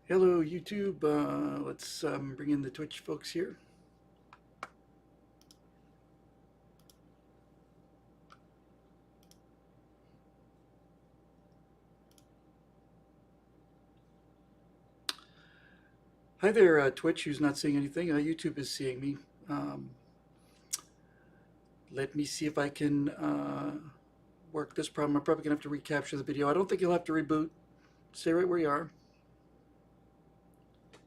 Hello, YouTube. Let's bring in the Twitch folks here. Hi there, Twitch, who's not seeing anything. YouTube is seeing me. Um, Let me see if I can work this problem. I'm probably going to have to recapture the video. I don't think you'll have to reboot. Stay right where you are,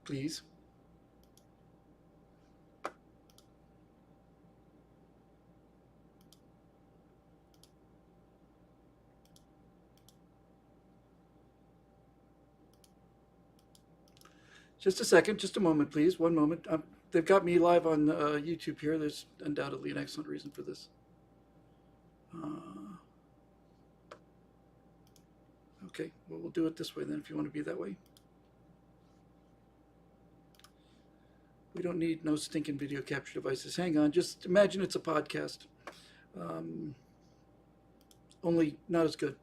please. Just a second, just a moment, please. One moment. They've got me live on YouTube here. There's undoubtedly an excellent reason for this. Okay, well, we'll do it this way then if you want to be that way. We don't need no stinking video capture devices. Hang on, just imagine it's a podcast. Only not as good.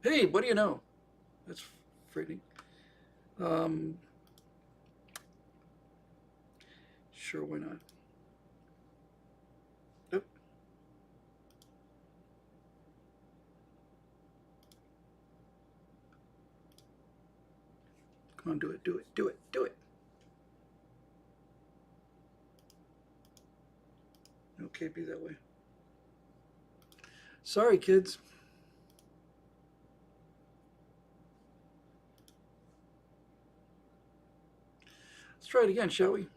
Hey, what do you know? That's frightening. Sure, why not? Oh. Come on, do it, do it, do it, do it. Okay, be that way. Sorry, kids. Let's try it again, shall we?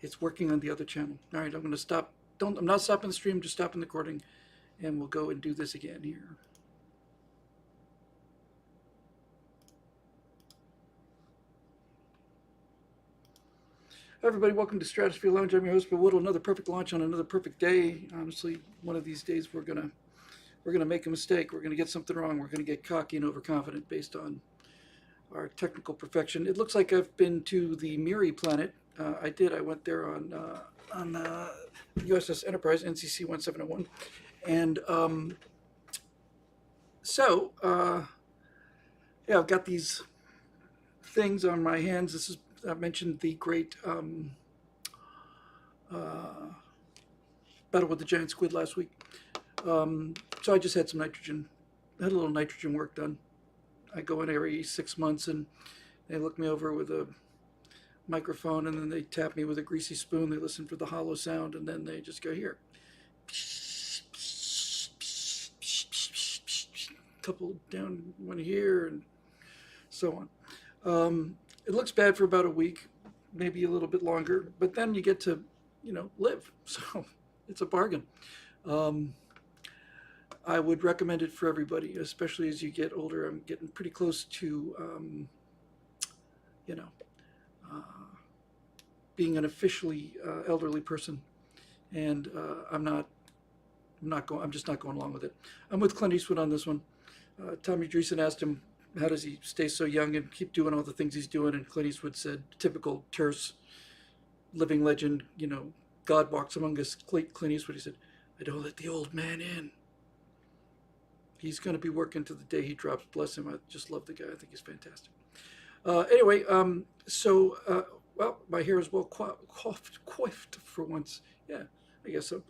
It's working on the other channel. All right, I'm going to stop. I'm not stopping the stream, just stopping the recording, and we'll go and do this again here. Hi everybody, welcome to Stratosphere Lounge. I'm your host, Bill Woodle. Another perfect launch on another perfect day. Honestly, one of these days we're gonna make a mistake. We're gonna get something wrong. We're gonna get cocky and overconfident based on our technical perfection. It looks like I've been to the Miri planet. I did. I went there on USS Enterprise, NCC 1701, and yeah, I've got these things on my hands. This is, I mentioned the great battle with the giant squid last week. So I just had some nitrogen, had a little nitrogen work done. I go in every 6 months and they look me over with a microphone and then they tap me with a greasy spoon. They listen for the hollow sound and then they just go, here. Couple down one here and so on. It looks bad for about a week, maybe a little bit longer, but then you get to, live. So it's a bargain. I would recommend it for everybody, especially as you get older. I'm getting pretty close to, being an officially elderly person, and I'm just not going along with it. I'm with Clint Eastwood on this one. Tommy Dreesen asked him, how does he stay so young and keep doing all the things he's doing? And Clint Eastwood said, typical terse living legend, God walks among us. Clint Eastwood, he said, I don't let the old man in. He's going to be working to the day he drops. Bless him. I just love the guy. I think he's fantastic. Anyway, well, my hair is well coiffed for once. Yeah, I guess so.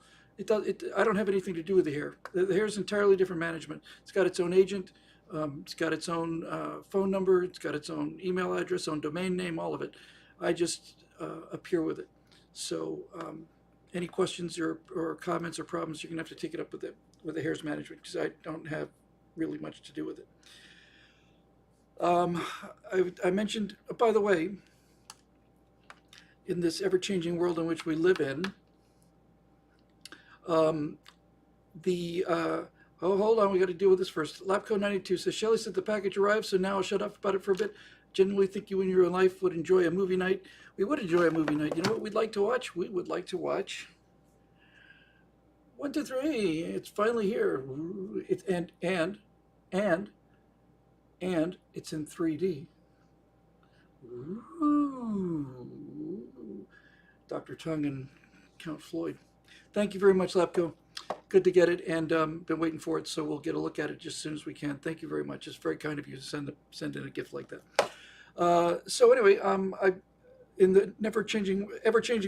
I don't have anything to do with the hair. The hair is entirely different management. It's got its own agent. It's got its own phone number. It's got its own email address, own domain name, all of it. I just appear with it. So any questions or comments or problems, you're going to have to take it up with the hair's management because I don't have really much to do with it. I mentioned, by the way, in this ever-changing world in which we live in, oh, hold on, we got to deal with this first. Lapco92 says, Shelley said the package arrived, so now I'll shut up about it for a bit. Genuinely think you in your life would enjoy a movie night. We would enjoy a movie night. You know what we'd like to watch? We would like to watch 1, 2, 3. It's finally here. It's and it's in 3D. Ooh. Dr. Tongue and Count Floyd. Thank you very much, Lapco. good to get it, and been waiting for it, so we'll get a look at it just as soon as we can. Thank you very much. It's very kind of you to send in a gift like that. So anyway, in the ever changing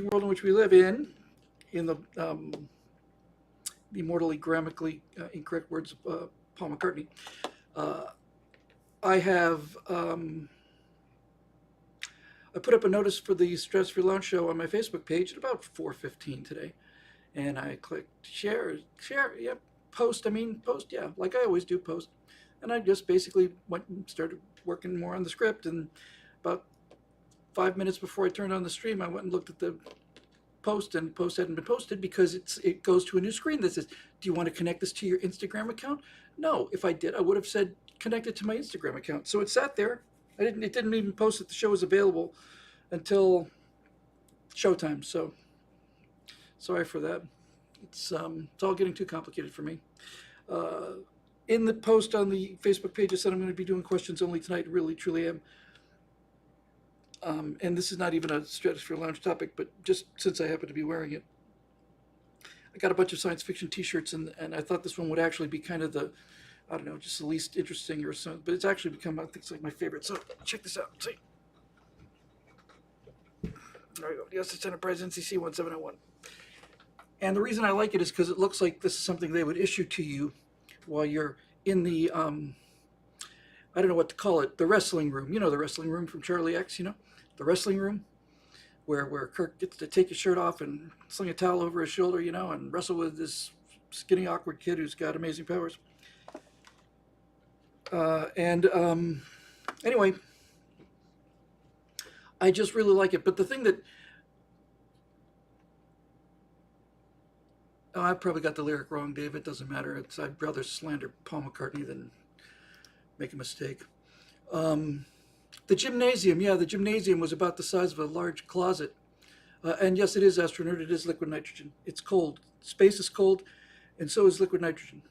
world in which we live in the mortally grammatically incorrect words of Paul McCartney, I have I put up a notice for the Stratosphere Lounge show on my Facebook page at about 4:15 today, and I clicked share, yep, post, yeah, like I always do, post. And I just basically went and started working more on the script, and about 5 minutes before I turned on the stream, I went and looked at the post, and post hadn't been posted because it goes to a new screen that says, do you want to connect this to your Instagram account? No, if I did, I would have said connect it to my Instagram account. So it sat there. It didn't even post that the show was available until showtime. So sorry for that. It's all getting too complicated for me. In the post on the Facebook page, I said I'm going to be doing questions only tonight. Really, truly am. And this is not even a Stratosphere Lounge topic, but just since I happen to be wearing it, I got a bunch of science fiction T-shirts, and I thought this one would actually be kind of the, I don't know, just the least interesting or something. But it's actually become, I think, it's like my favorite. So check this out. See, there we go. The USS Enterprise NCC 1701. And the reason I like it is because it looks like this is something they would issue to you while you're in the, I don't know what to call it, the wrestling room. You know, the wrestling room from Charlie X, you know? The wrestling room where Kirk gets to take his shirt off and sling a towel over his shoulder, you know, and wrestle with this skinny, awkward kid who's got amazing powers. Anyway, I just really like it. But the thing that, I probably got the lyric wrong, Dave. It doesn't matter. I'd rather slander Paul McCartney than make a mistake. The gymnasium, yeah, the gymnasium was about the size of a large closet. And yes, it is astronaut. It is liquid nitrogen. It's cold. Space is cold, and so is liquid nitrogen.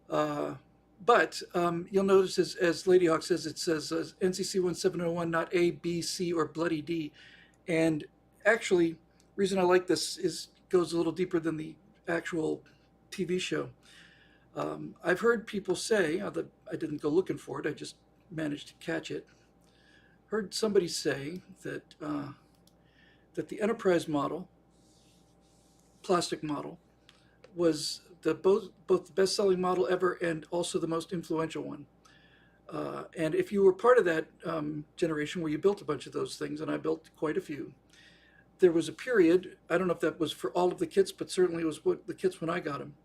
But you'll notice, as Lady Hawk says, it says NCC 1701, not A, B, C, or bloody D. And actually, reason I like this goes a little deeper than the actual TV show. I've heard people say, that I didn't go looking for it, I just managed to catch it. Heard somebody say that that the Enterprise model, plastic model, was both the best-selling model ever and also the most influential one. And if you were part of that generation where you built a bunch of those things, and I built quite a few, there was a period, I don't know if that was for all of the kits, but certainly it was the kits when I got them,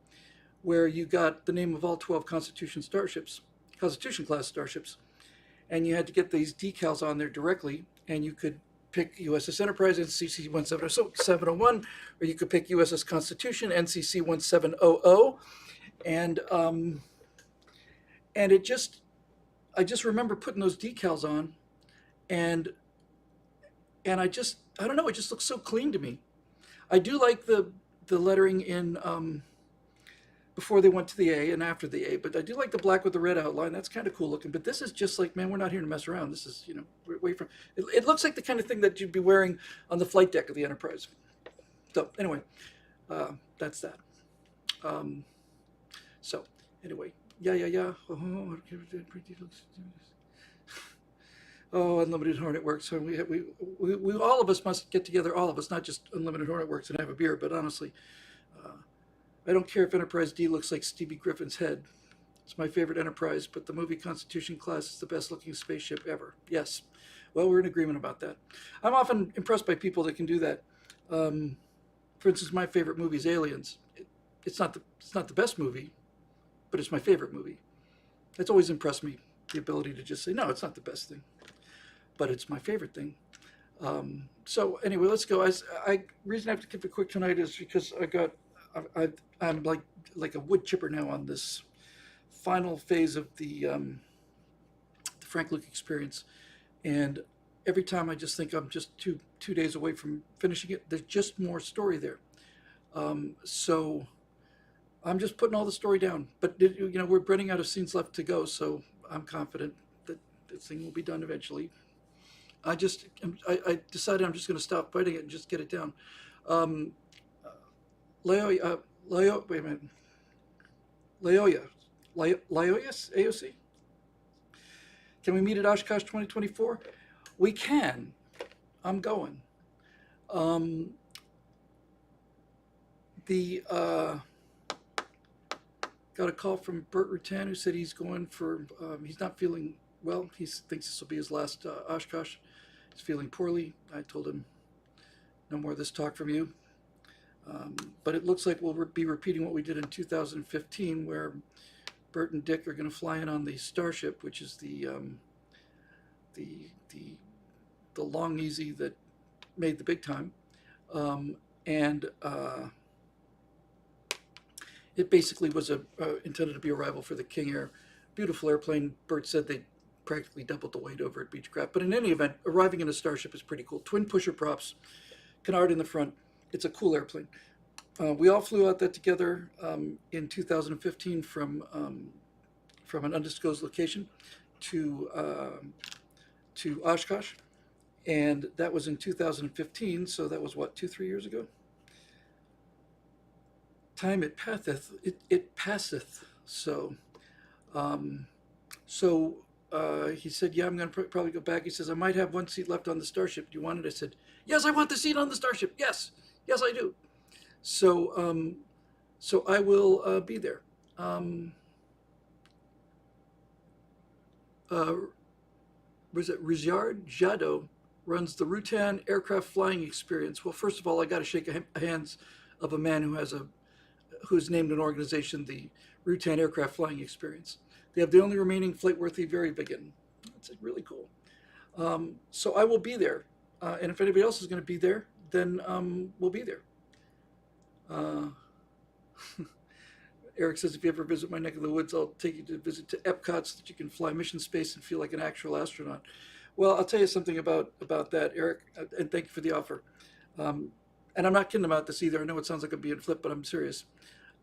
where you got the name of all 12 Constitution class starships, and you had to get these decals on there directly, and you could pick USS Enterprise, NCC 1701, or you could pick USS Constitution, NCC 1700, and I just remember putting those decals on, and I don't know, it just looks so clean to me. I do like the lettering in before they went to the A and after the A, but I do like the black with the red outline. That's kind of cool looking. But this is just like, man, we're not here to mess around. This is, away from. It looks like the kind of thing that you'd be wearing on the flight deck of the Enterprise. So anyway, that's that. So anyway, yeah. Oh, Unlimited Hornet Works. So we all of us must get together. All of us, not just Unlimited Hornet Works, and have a beer. But honestly, I don't care if Enterprise D looks like Stevie Griffin's head. It's my favorite Enterprise, but the movie Constitution class is the best looking spaceship ever. Yes. Well, we're in agreement about that. I'm often impressed by people that can do that. For instance, my favorite movie is Aliens. It's not the best movie, but it's my favorite movie. It's always impressed me, the ability to just say, no, it's not the best thing, but it's my favorite thing. So anyway, let's go. Reason I have to keep it quick tonight is because I'm like a wood chipper now on this final phase of the Frank Luke experience, and every time I just think I'm just two days away from finishing it. There's just more story there, so I'm just putting all the story down. But we're running out of scenes left to go, so I'm confident that this thing will be done eventually. I decided I'm just going to stop fighting it and just get it down. Leo, Wait a minute. Loyola. Loyolas AOC? Can we meet at Oshkosh 2024? We can. I'm going. Um, the got a call from Bert Rutan who said he's going for. He's not feeling well. He thinks this will be his last Oshkosh. He's feeling poorly. I told him no more of this talk from you. But it looks like we'll be repeating what we did in 2015, where Bert and Dick are going to fly in on the Starship, which is the the long easy that made the big time, and it basically was intended to be a rival for the King Air. Beautiful airplane. Bert said they practically doubled the weight over at Beechcraft. But in any event, arriving in a Starship is pretty cool. Twin pusher props, canard in the front. It's a cool airplane. We all flew out that together in 2015 from an undisclosed location to Oshkosh, and that was in 2015. So that was what, 2-3 years ago. Time it passeth, it passeth. So, he said, "Yeah, I'm going to probably go back." He says, "I might have one seat left on the Starship. Do you want it?" I said, "Yes, I want the seat on the Starship. Yes, yes, I do." So, I will be there. Was it Rizard Jadot runs the Rutan Aircraft Flying Experience? Well, first of all, I got to shake hands of a man who's named an organization the Rutan Aircraft Flying Experience. They have the only remaining flight-worthy Varibigan. That's really cool. So I will be there, and if anybody else is going to be there, then we'll be there. Eric says, if you ever visit my neck of the woods, I'll take you to visit to Epcot so that you can fly mission space and feel like an actual astronaut. Well, I'll tell you something about that, Eric, and thank you for the offer. And I'm not kidding about this either. I know it sounds like I'm being flipped, but I'm serious.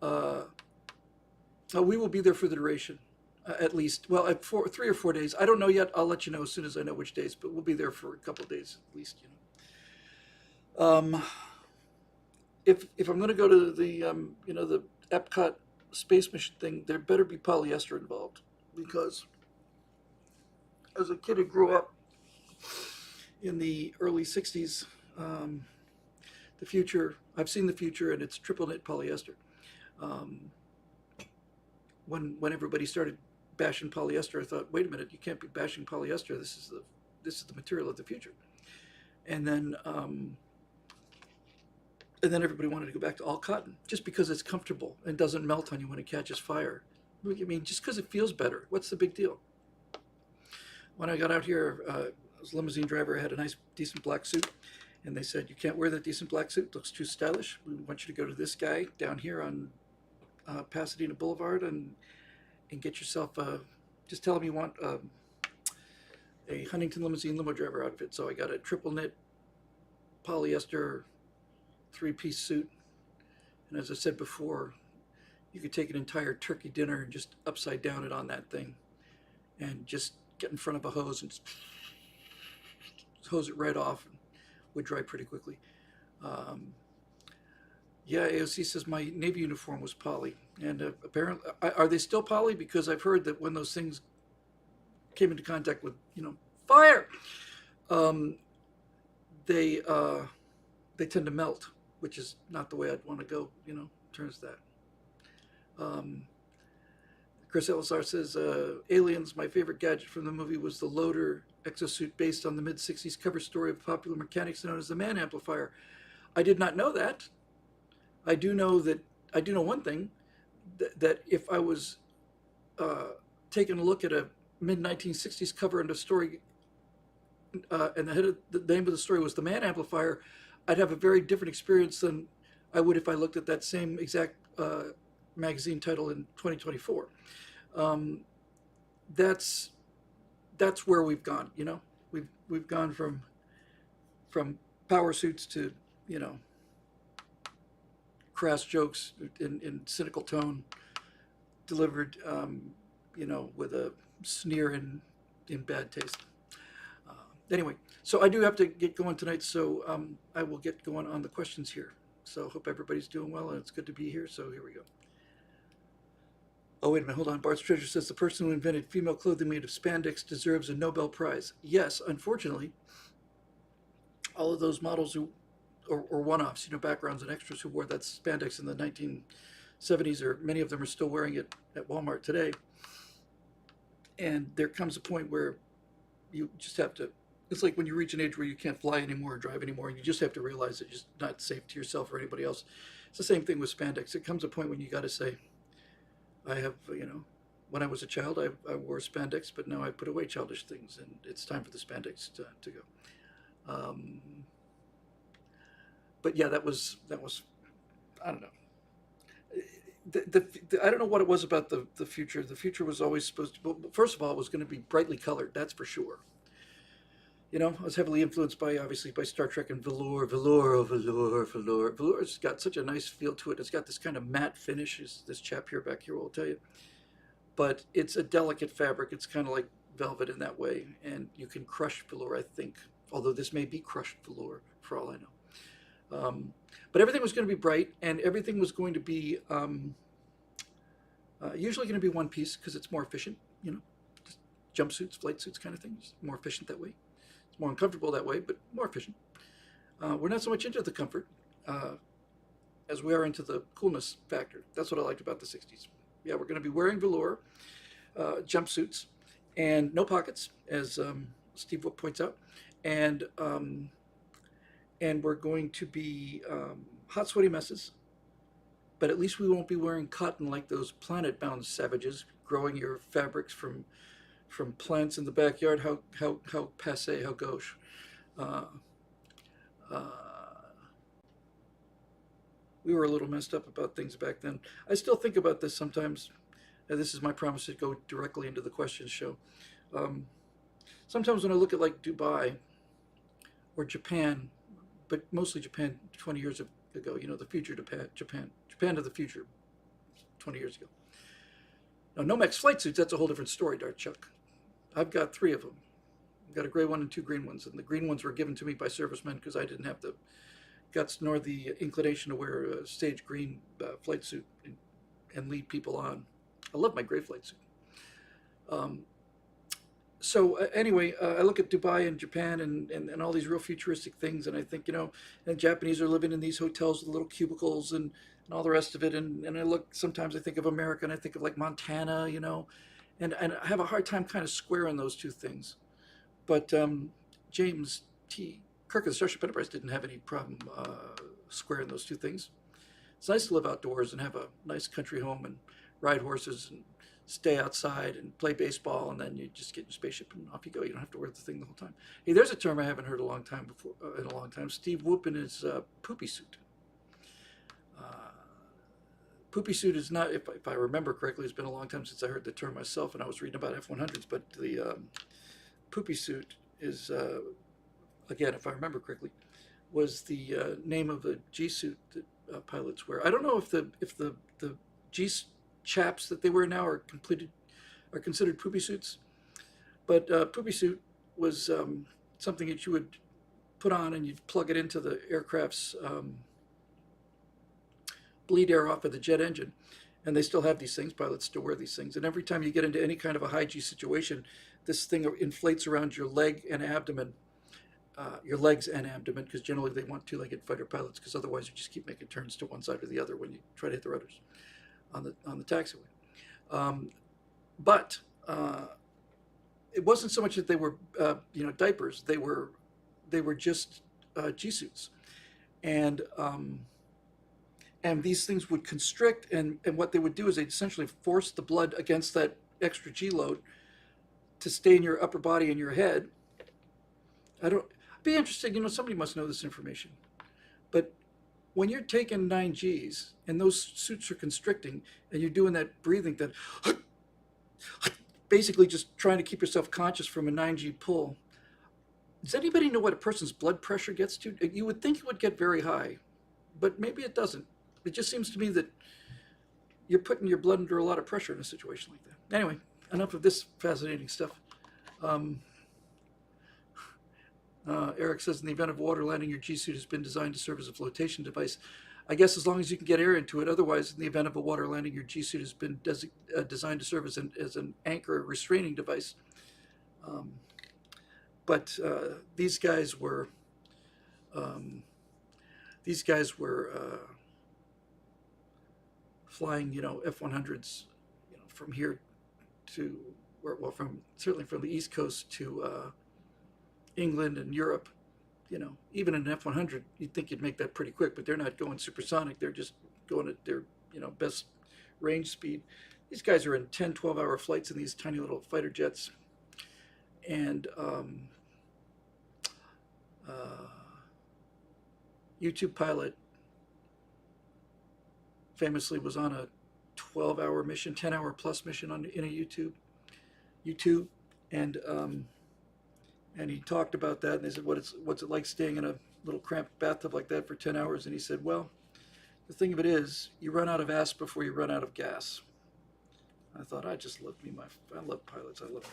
We will be there for the duration, at least. Well, at 3 or 4 days. I don't know yet. I'll let you know as soon as I know which days, but we'll be there for a couple of days at least. If I'm going to go to the the Epcot space mission thing, there better be polyester involved, because as a kid who grew up in the early 60s, the future, I've seen the future, and it's triple knit polyester. When everybody started bashing polyester, I thought, wait a minute, you can't be bashing polyester. This is the material of the future. And then everybody wanted to go back to all cotton, just because it's comfortable and doesn't melt on you when it catches fire. I mean, just because it feels better, what's the big deal? When I got out here, I was a limousine driver. I had a nice, decent black suit, and they said, "You can't wear that decent black suit. It looks too stylish. We want you to go to this guy down here on Pasadena Boulevard and get yourself just tell him you want a Huntington limousine limo driver outfit." So I got a triple knit polyester 3-piece suit, and as I said before, you could take an entire turkey dinner and just upside down it on that thing, and just get in front of a hose and hose it right off, and would dry pretty quickly. Yeah, AOC says my Navy uniform was poly, and apparently, are they still poly? Because I've heard that when those things came into contact with fire, they tend to melt, which is not the way I'd want to go, in terms of that. Chris Elazar says, Aliens, my favorite gadget from the movie was the loader exosuit based on the mid-60s cover story of popular mechanics known as the Man Amplifier. I did not know that. I do know one thing, that if I was taking a look at a mid-1960s cover and a story, and the name of the story was the Man Amplifier, I'd have a very different experience than I would if I looked at that same exact magazine title in 2024. That's where we've gone. We've gone from power suits to crass jokes in cynical tone, delivered with a sneer in bad taste. Anyway, so I do have to get going tonight, so I will get going on the questions here. So hope everybody's doing well, and it's good to be here. So here we go. Oh, wait a minute, hold on. Bart's Treasure says the person who invented female clothing made of spandex deserves a Nobel Prize. Yes, unfortunately, all of those models who, or one-offs, backgrounds and extras who wore that spandex in the 1970s, or many of them are still wearing it at Walmart today. And there comes a point where you just have to, it's like when you reach an age where you can't fly anymore or drive anymore, and you just have to realize that it's not safe to yourself or anybody else. It's the same thing with spandex. It comes a point when you got to say, I have, when I was a child, I wore spandex, but now I put away childish things, and it's time for the spandex to go. But yeah, that was, I don't know. I don't know what it was about the future. The future was always supposed to, first of all, it was going to be brightly colored, that's for sure. I was heavily influenced obviously by Star Trek and velour. Velour's got such a nice feel to it. It's got this kind of matte finish, as this chap here back here will tell you. But it's a delicate fabric. It's kind of like velvet in that way, and you can crush velour, I think. Although this may be crushed velour, for all I know. But everything was going to be bright, and everything was going to be usually going to be one piece because it's more efficient. Just jumpsuits, flight suits, kind of things. More efficient that way. More uncomfortable that way, but more efficient. We're not so much into the comfort as we are into the coolness factor. That's what I liked about the 60s. Yeah, we're going to be wearing velour jumpsuits and no pockets, as Steve Wood points out, and we're going to be hot, sweaty messes. But at least we won't be wearing cotton like those planet-bound savages, growing your fabrics from plants in the backyard. How passe, how gauche. We were a little messed up about things back then. I still think about this sometimes. This is my promise to go directly into the questions show. Sometimes when I look at like Dubai or Japan, but mostly Japan 20 years ago, the future Japan of the future 20 years ago. Now, Nomex flight suits, that's a whole different story, Dart Chuck. I've got 3 of them. I've got a gray one and 2 green ones, and the green ones were given to me by servicemen because I didn't have the guts nor the inclination to wear a stage green flight suit and lead people on. I love my gray flight suit. So anyway, I look at Dubai and Japan and all these real futuristic things, and I think, and Japanese are living in these hotels with little cubicles and all the rest of it, and I look, sometimes I think of America, and I think of like Montana, and I have a hard time kind of squaring those two things. But James T. Kirk of the Starship Enterprise didn't have any problem squaring those two things. It's nice to live outdoors and have a nice country home and ride horses and stay outside and play baseball, and then you just get in your spaceship and off you go. You don't have to wear the thing the whole time. Hey, there's a term I haven't heard in a long time. Steve Whoop in his poopy suit. Poopy suit is not, if I remember correctly, it's been a long time since I heard the term myself, and I was reading about F-100s, but the poopy suit is, again, if I remember correctly, was the name of the G suit that pilots wear. I don't know if the G chaps that they wear now are considered poopy suits, but poopy suit was something that you would put on and you'd plug it into the aircraft's bleed air off of the jet engine, and they still have these things. Pilots still wear these things, and every time you get into any kind of a high G situation, this thing inflates around your leg and abdomen, your legs and abdomen, because generally they want 2-legged fighter pilots, because otherwise you just keep making turns to one side or the other when you try to hit the rudders on the taxiway. But it wasn't so much that they were diapers. They were just G suits, and these things would constrict, and what they would do is they'd essentially force the blood against that extra G load to stay in your upper body and your head. I'd be interested, somebody must know this information. But when you're taking 9 Gs and those suits are constricting and you're doing that breathing, that basically just trying to keep yourself conscious from a 9G pull, does anybody know what a person's blood pressure gets to? You would think it would get very high, but maybe it doesn't. It just seems to me that you're putting your blood under a lot of pressure in a situation like that. Anyway, enough of this fascinating stuff. Eric says, in the event of water landing, your G suit has been designed to serve as a flotation device. I guess as long as you can get air into it. Otherwise, in the event of a water landing, your G suit has been designed to serve as an anchor restraining device. Um, but these guys were um, flying, F-100s, from here to, well, certainly from the East Coast to England and Europe. Even in an F-100, you'd think you'd make that pretty quick, but they're not going supersonic. They're just going at their, best range speed. These guys are in 10, 12-hour flights in these tiny little fighter jets. And YouTube pilot famously was on a 12-hour mission, 10-hour plus mission in a U2, and he talked about that. And they said, "What's it like staying in a little cramped bathtub like that for 10 hours?" And he said, "Well, the thing of it is, you run out of ass before you run out of gas." I thought, I love pilots. I love them.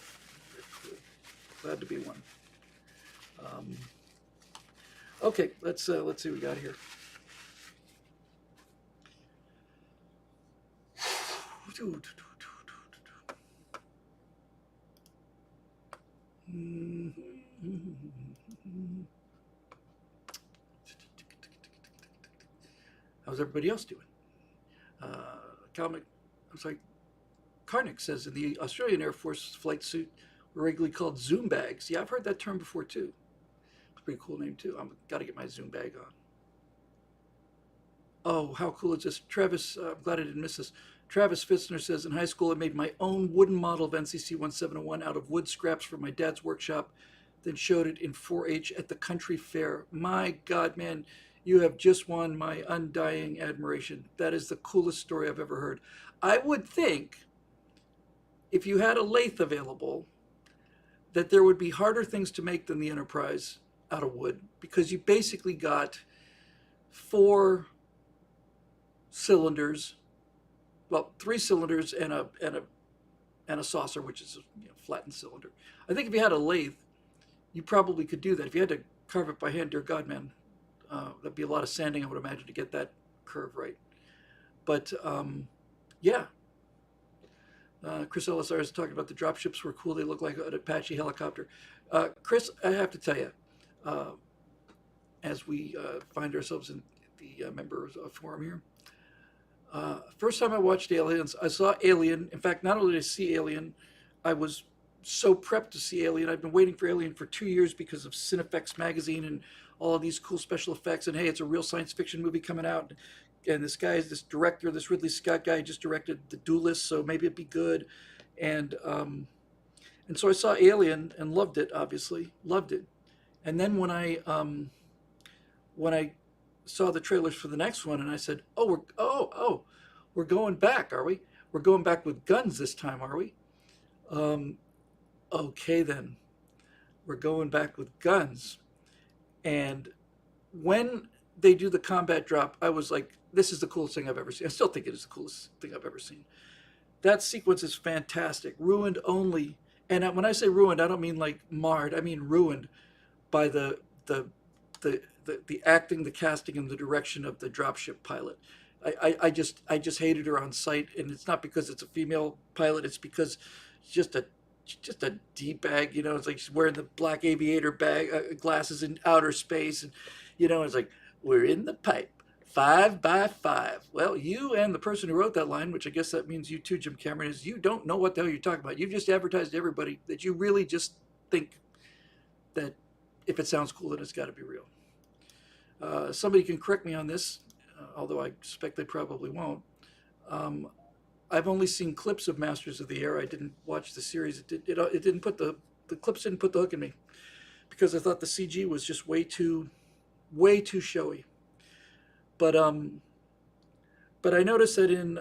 They're cool. Glad to be one. Okay, let's see what we got here. How's everybody else doing? Karnick says in the Australian Air Force flight suit were regularly called Zoom bags. Yeah, I've heard that term before too. It's a pretty cool name too. I've got to get my Zoom bag on. Oh, how cool is this? Travis, I'm glad I didn't miss this. Travis Fitzner says, in high school, I made my own wooden model of NCC 1701 out of wood scraps from my dad's workshop, then showed it in 4-H at the country fair. My God, man, you have just won my undying admiration. That is the coolest story I've ever heard. I would think if you had a lathe available, that there would be harder things to make than the Enterprise out of wood, because you basically got 4 cylinders, well, 3 cylinders and a saucer, which is a flattened cylinder. I think if you had a lathe, you probably could do that. If you had to carve it by hand, dear God, man, that'd be a lot of sanding, I would imagine, to get that curve right. But yeah. Chris Ellisar is talking about the dropships were cool. They look like an Apache helicopter. Chris, I have to tell you, as we find ourselves in the members forum here, first time I watched Aliens, I saw Alien. In fact, not only did I see Alien, I was so prepped to see Alien. I've been waiting for Alien for 2 years because of Cinefex magazine and all of these cool special effects. And hey, it's a real science fiction movie coming out. And this director, this Ridley Scott guy, just directed The Duelist, so maybe it'd be good. And so I saw Alien and loved it. Obviously, loved it. And then when I saw the trailers for the next one, and I said, we're going back, are we? We're going back with guns this time, are we? Okay then, we're going back with guns. And when they do the combat drop, I was like, this is the coolest thing I've ever seen. I still think it is the coolest thing I've ever seen. That sequence is fantastic. Ruined only, and when I say ruined, I don't mean like marred. I mean ruined by the acting, the casting, and the direction of the dropship pilot. I just hated her on sight, and it's not because it's a female pilot. It's because it's just a D-bag. It's like she's wearing the black aviator bag glasses in outer space, and it's like, we're in the pipe, 5 by 5. Well, you and the person who wrote that line, which I guess that means you too, Jim Cameron, is you don't know what the hell you're talking about. You've just advertised to everybody that you really just think that if it sounds cool, then it's got to be real. Somebody can correct me on this, although I suspect they probably won't. I've only seen clips of Masters of the Air. I didn't watch the series. It didn't put the clips didn't put the hook in me, because I thought the CG was just way too showy. But I noticed that in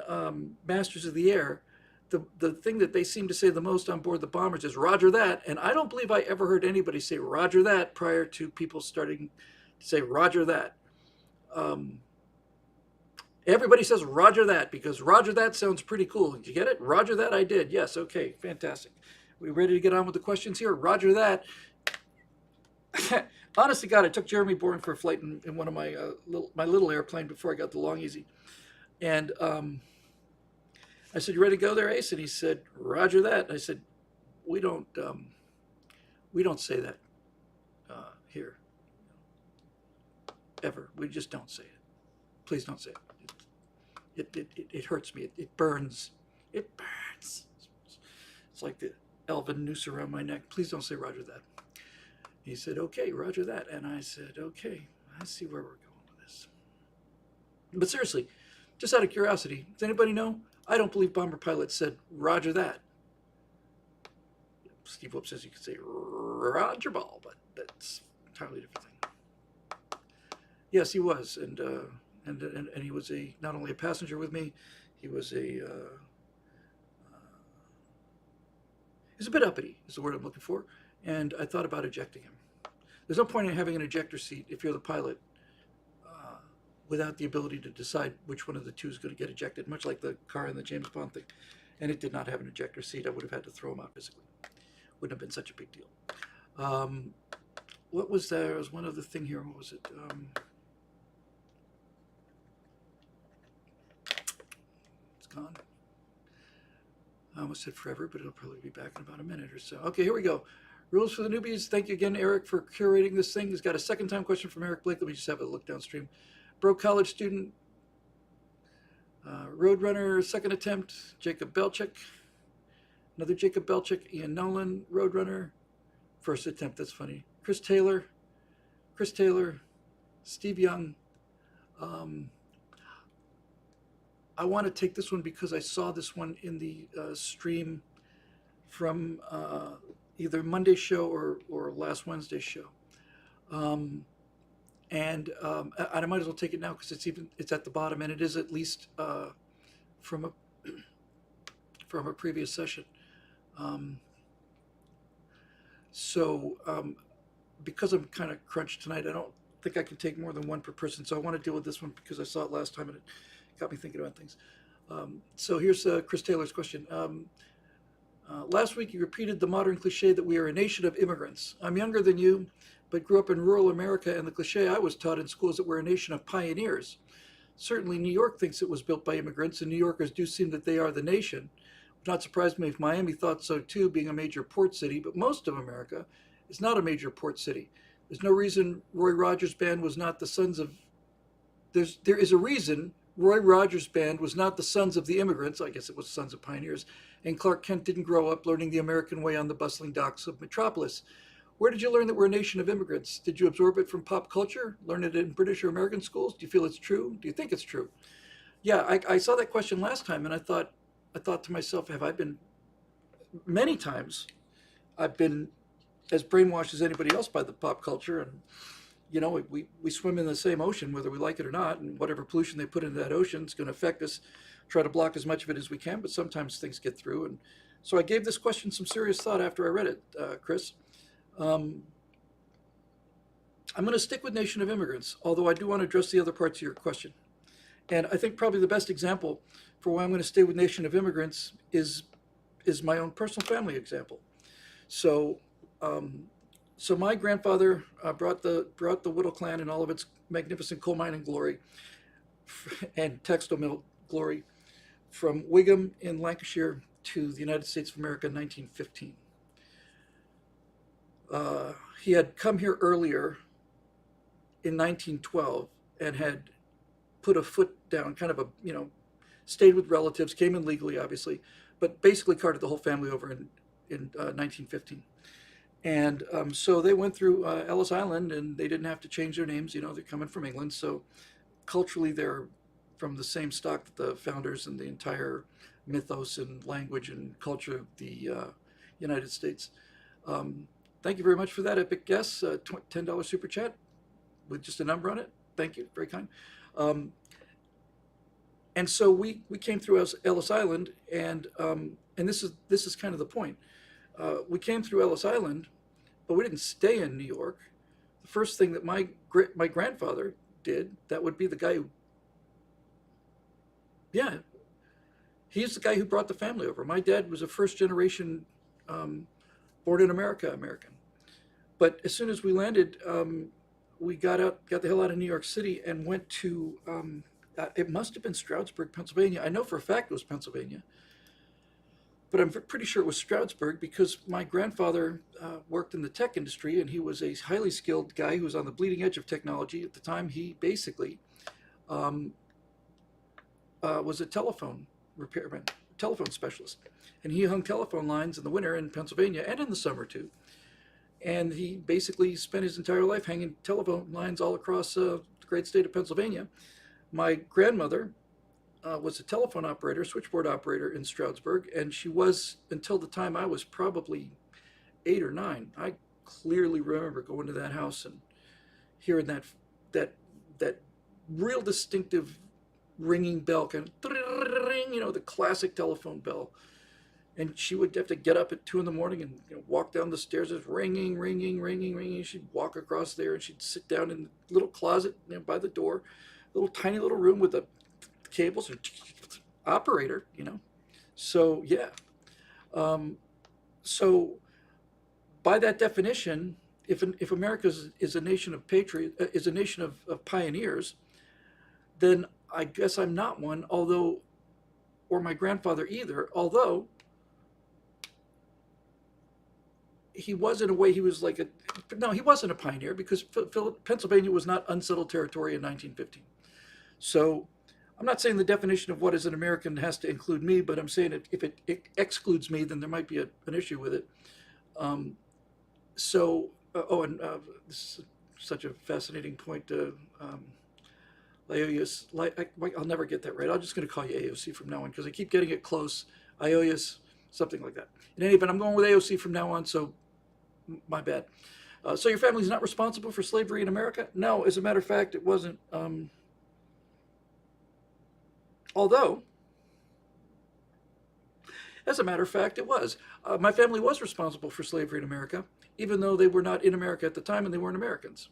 Masters of the Air, the thing that they seem to say the most on board the bombers is Roger that, and I don't believe I ever heard anybody say Roger that prior to people starting to say Roger that. Everybody says Roger that because Roger that sounds pretty cool. Did you get it? Roger that, I did. Yes, okay, fantastic. We ready to get on with the questions here? Roger that. Honest to God, I took Jeremy Bourne for a flight in one of my little airplane before I got the Long Easy, and I said, "You ready to go there, Ace?" And he said, "Roger that." And I said, "We don't say that here ever. We just don't say it. Please don't say it. It hurts me. It burns. It burns. It's like the elven noose around my neck. Please don't say Roger that." He said, "Okay, Roger that." And I said, "Okay, I see where we're going with this." But seriously, just out of curiosity, does anybody know? I don't believe bomber pilots said Roger that. Steve Whoop says you could say Roger Ball, but that's an entirely different thing. Yes, he was, and he was not only a passenger with me, he was a he's a bit uppity, is the word I'm looking for, and I thought about ejecting him. There's no point in having an ejector seat if you're the pilot without the ability to decide which one of the two is going to get ejected, much like the car in the James Bond thing. And it did not have an ejector seat. I would have had to throw him out physically. Wouldn't have been such a big deal. What was there? There was one other thing here. What was it? It's gone. I almost said forever, but it'll probably be back in about a minute or so. Okay, here we go. Rules for the newbies. Thank you again, Eric, for curating this thing. He's got a second time question from Eric Blake. Let me just have a look downstream. Broke college student, Roadrunner, second attempt, Jacob Belchick. Another Jacob Belchick, Ian Nolan, Roadrunner, first attempt. That's funny. Chris Taylor, Steve Young. I want to take this one because I saw this one in the stream from either Monday's show or last Wednesday's show. And I might as well take it now because it's at the bottom, and it is at least from a previous session. Because I'm kind of crunched tonight, I don't think I can take more than one per person. So I want to deal with this one because I saw it last time and it got me thinking about things. So here's Chris Taylor's question. Last week you repeated the modern cliche that we are a nation of immigrants. I'm younger than you, but grew up in rural America, and the cliche I was taught in school is that we're a nation of pioneers. Certainly New York thinks it was built by immigrants, and New Yorkers do seem that they are the nation. It would not surprise me if Miami thought so too, being a major port city, but most of America is not a major port city. There's no reason Roy Rogers' band was not the sons of... There is a reason Roy Rogers' band was not the sons of the immigrants, I guess it was sons of pioneers, and Clark Kent didn't grow up learning the American way on the bustling docks of Metropolis. Where did you learn that we're a nation of immigrants? Did you absorb it from pop culture? Learn it in British or American schools? Do you feel it's true? Do you think it's true? Yeah, I saw that question last time, and I thought to myself, have I been... Many times, I've been as brainwashed as anybody else by the pop culture, and we swim in the same ocean, whether we like it or not, and whatever pollution they put into that ocean is going to affect us. Try to block as much of it as we can, but sometimes things get through. And so I gave this question some serious thought after I read it, Chris. I'm going to stick with Nation of Immigrants, although I do want to address the other parts of your question. And I think probably the best example for why I'm going to stay with Nation of Immigrants is my own personal family example. So my grandfather brought the Whittle clan and all of its magnificent coal mining glory and textile mill glory from Wigham in Lancashire to the United States of America in 1915. He had come here earlier in 1912 and had put a foot down, kind of stayed with relatives, came in legally, obviously, but basically carted the whole family over in 1915. And so they went through Ellis Island, and they didn't have to change their names. They're coming from England, so culturally they're from the same stock that the founders and the entire mythos and language and culture of the United States. Thank you very much for that epic guess. $10 super chat with just a number on it. Thank you, very kind. And so we came through Ellis Island, and this is kind of the point. We came through Ellis Island, but we didn't stay in New York. The first thing that my grandfather did, that would be the guy who, he's the guy who brought the family over. My dad was a first generation born in America American. But as soon as we landed, we got the hell out of New York City, and went to. It must have been Stroudsburg, Pennsylvania. I know for a fact it was Pennsylvania, but I'm pretty sure it was Stroudsburg because my grandfather worked in the tech industry, and he was a highly skilled guy who was on the bleeding edge of technology at the time. He basically um, was a telephone repairman, telephone specialist, and he hung telephone lines in the winter in Pennsylvania and in the summer too. And he basically spent his entire life hanging telephone lines all across the great state of Pennsylvania. My grandmother was a telephone operator, switchboard operator in Stroudsburg, and she was until the time I was probably 8 or 9. I clearly remember going to that house and hearing that that real distinctive ringing bell, kind of, the classic telephone bell. And she would have to get up at 2 in the morning and walk down the stairs. It's ringing, ringing, ringing, ringing. She'd walk across there and she'd sit down in the little closet by the door, little tiny little room with the cables and operator. So yeah. Um, so by that definition, if America is a nation of patriots, is a nation of pioneers, then I guess I'm not one. Although, or my grandfather either. Although he was, in a way, he was like a, no, he wasn't a pioneer because Pennsylvania was not unsettled territory in 1915. So I'm not saying the definition of what is an American has to include me, but I'm saying if it excludes me, then there might be an issue with it. Um, this is such a fascinating point. Iolius, I'll never get that right. I'm just going to call you AOC from now on because I keep getting it close. Iolius, something like that. In any event, I'm going with AOC from now on, so my bad. So your family's not responsible for slavery in America? No, as a matter of fact, it wasn't. Although, as a matter of fact, it was. My family was responsible for slavery in America, even though they were not in America at the time and they weren't Americans.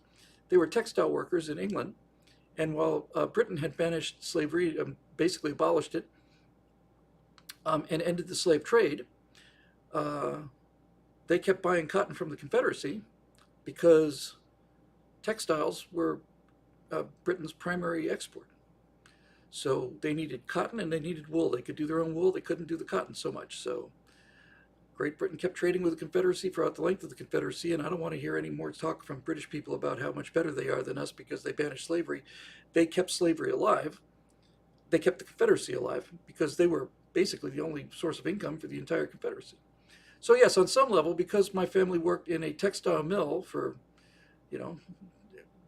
They were textile workers in England. And while Britain had banished slavery, basically abolished it, and ended the slave trade, they kept buying cotton from the Confederacy because textiles were Britain's primary export. So they needed cotton and they needed wool. They could do their own wool. They couldn't do the cotton so much. So Great Britain kept trading with the Confederacy throughout the length of the Confederacy, and I don't want to hear any more talk from British people about how much better they are than us because they banished slavery. They kept slavery alive. They kept the Confederacy alive because they were basically the only source of income for the entire Confederacy. So yes, on some level, because my family worked in a textile mill for, you know,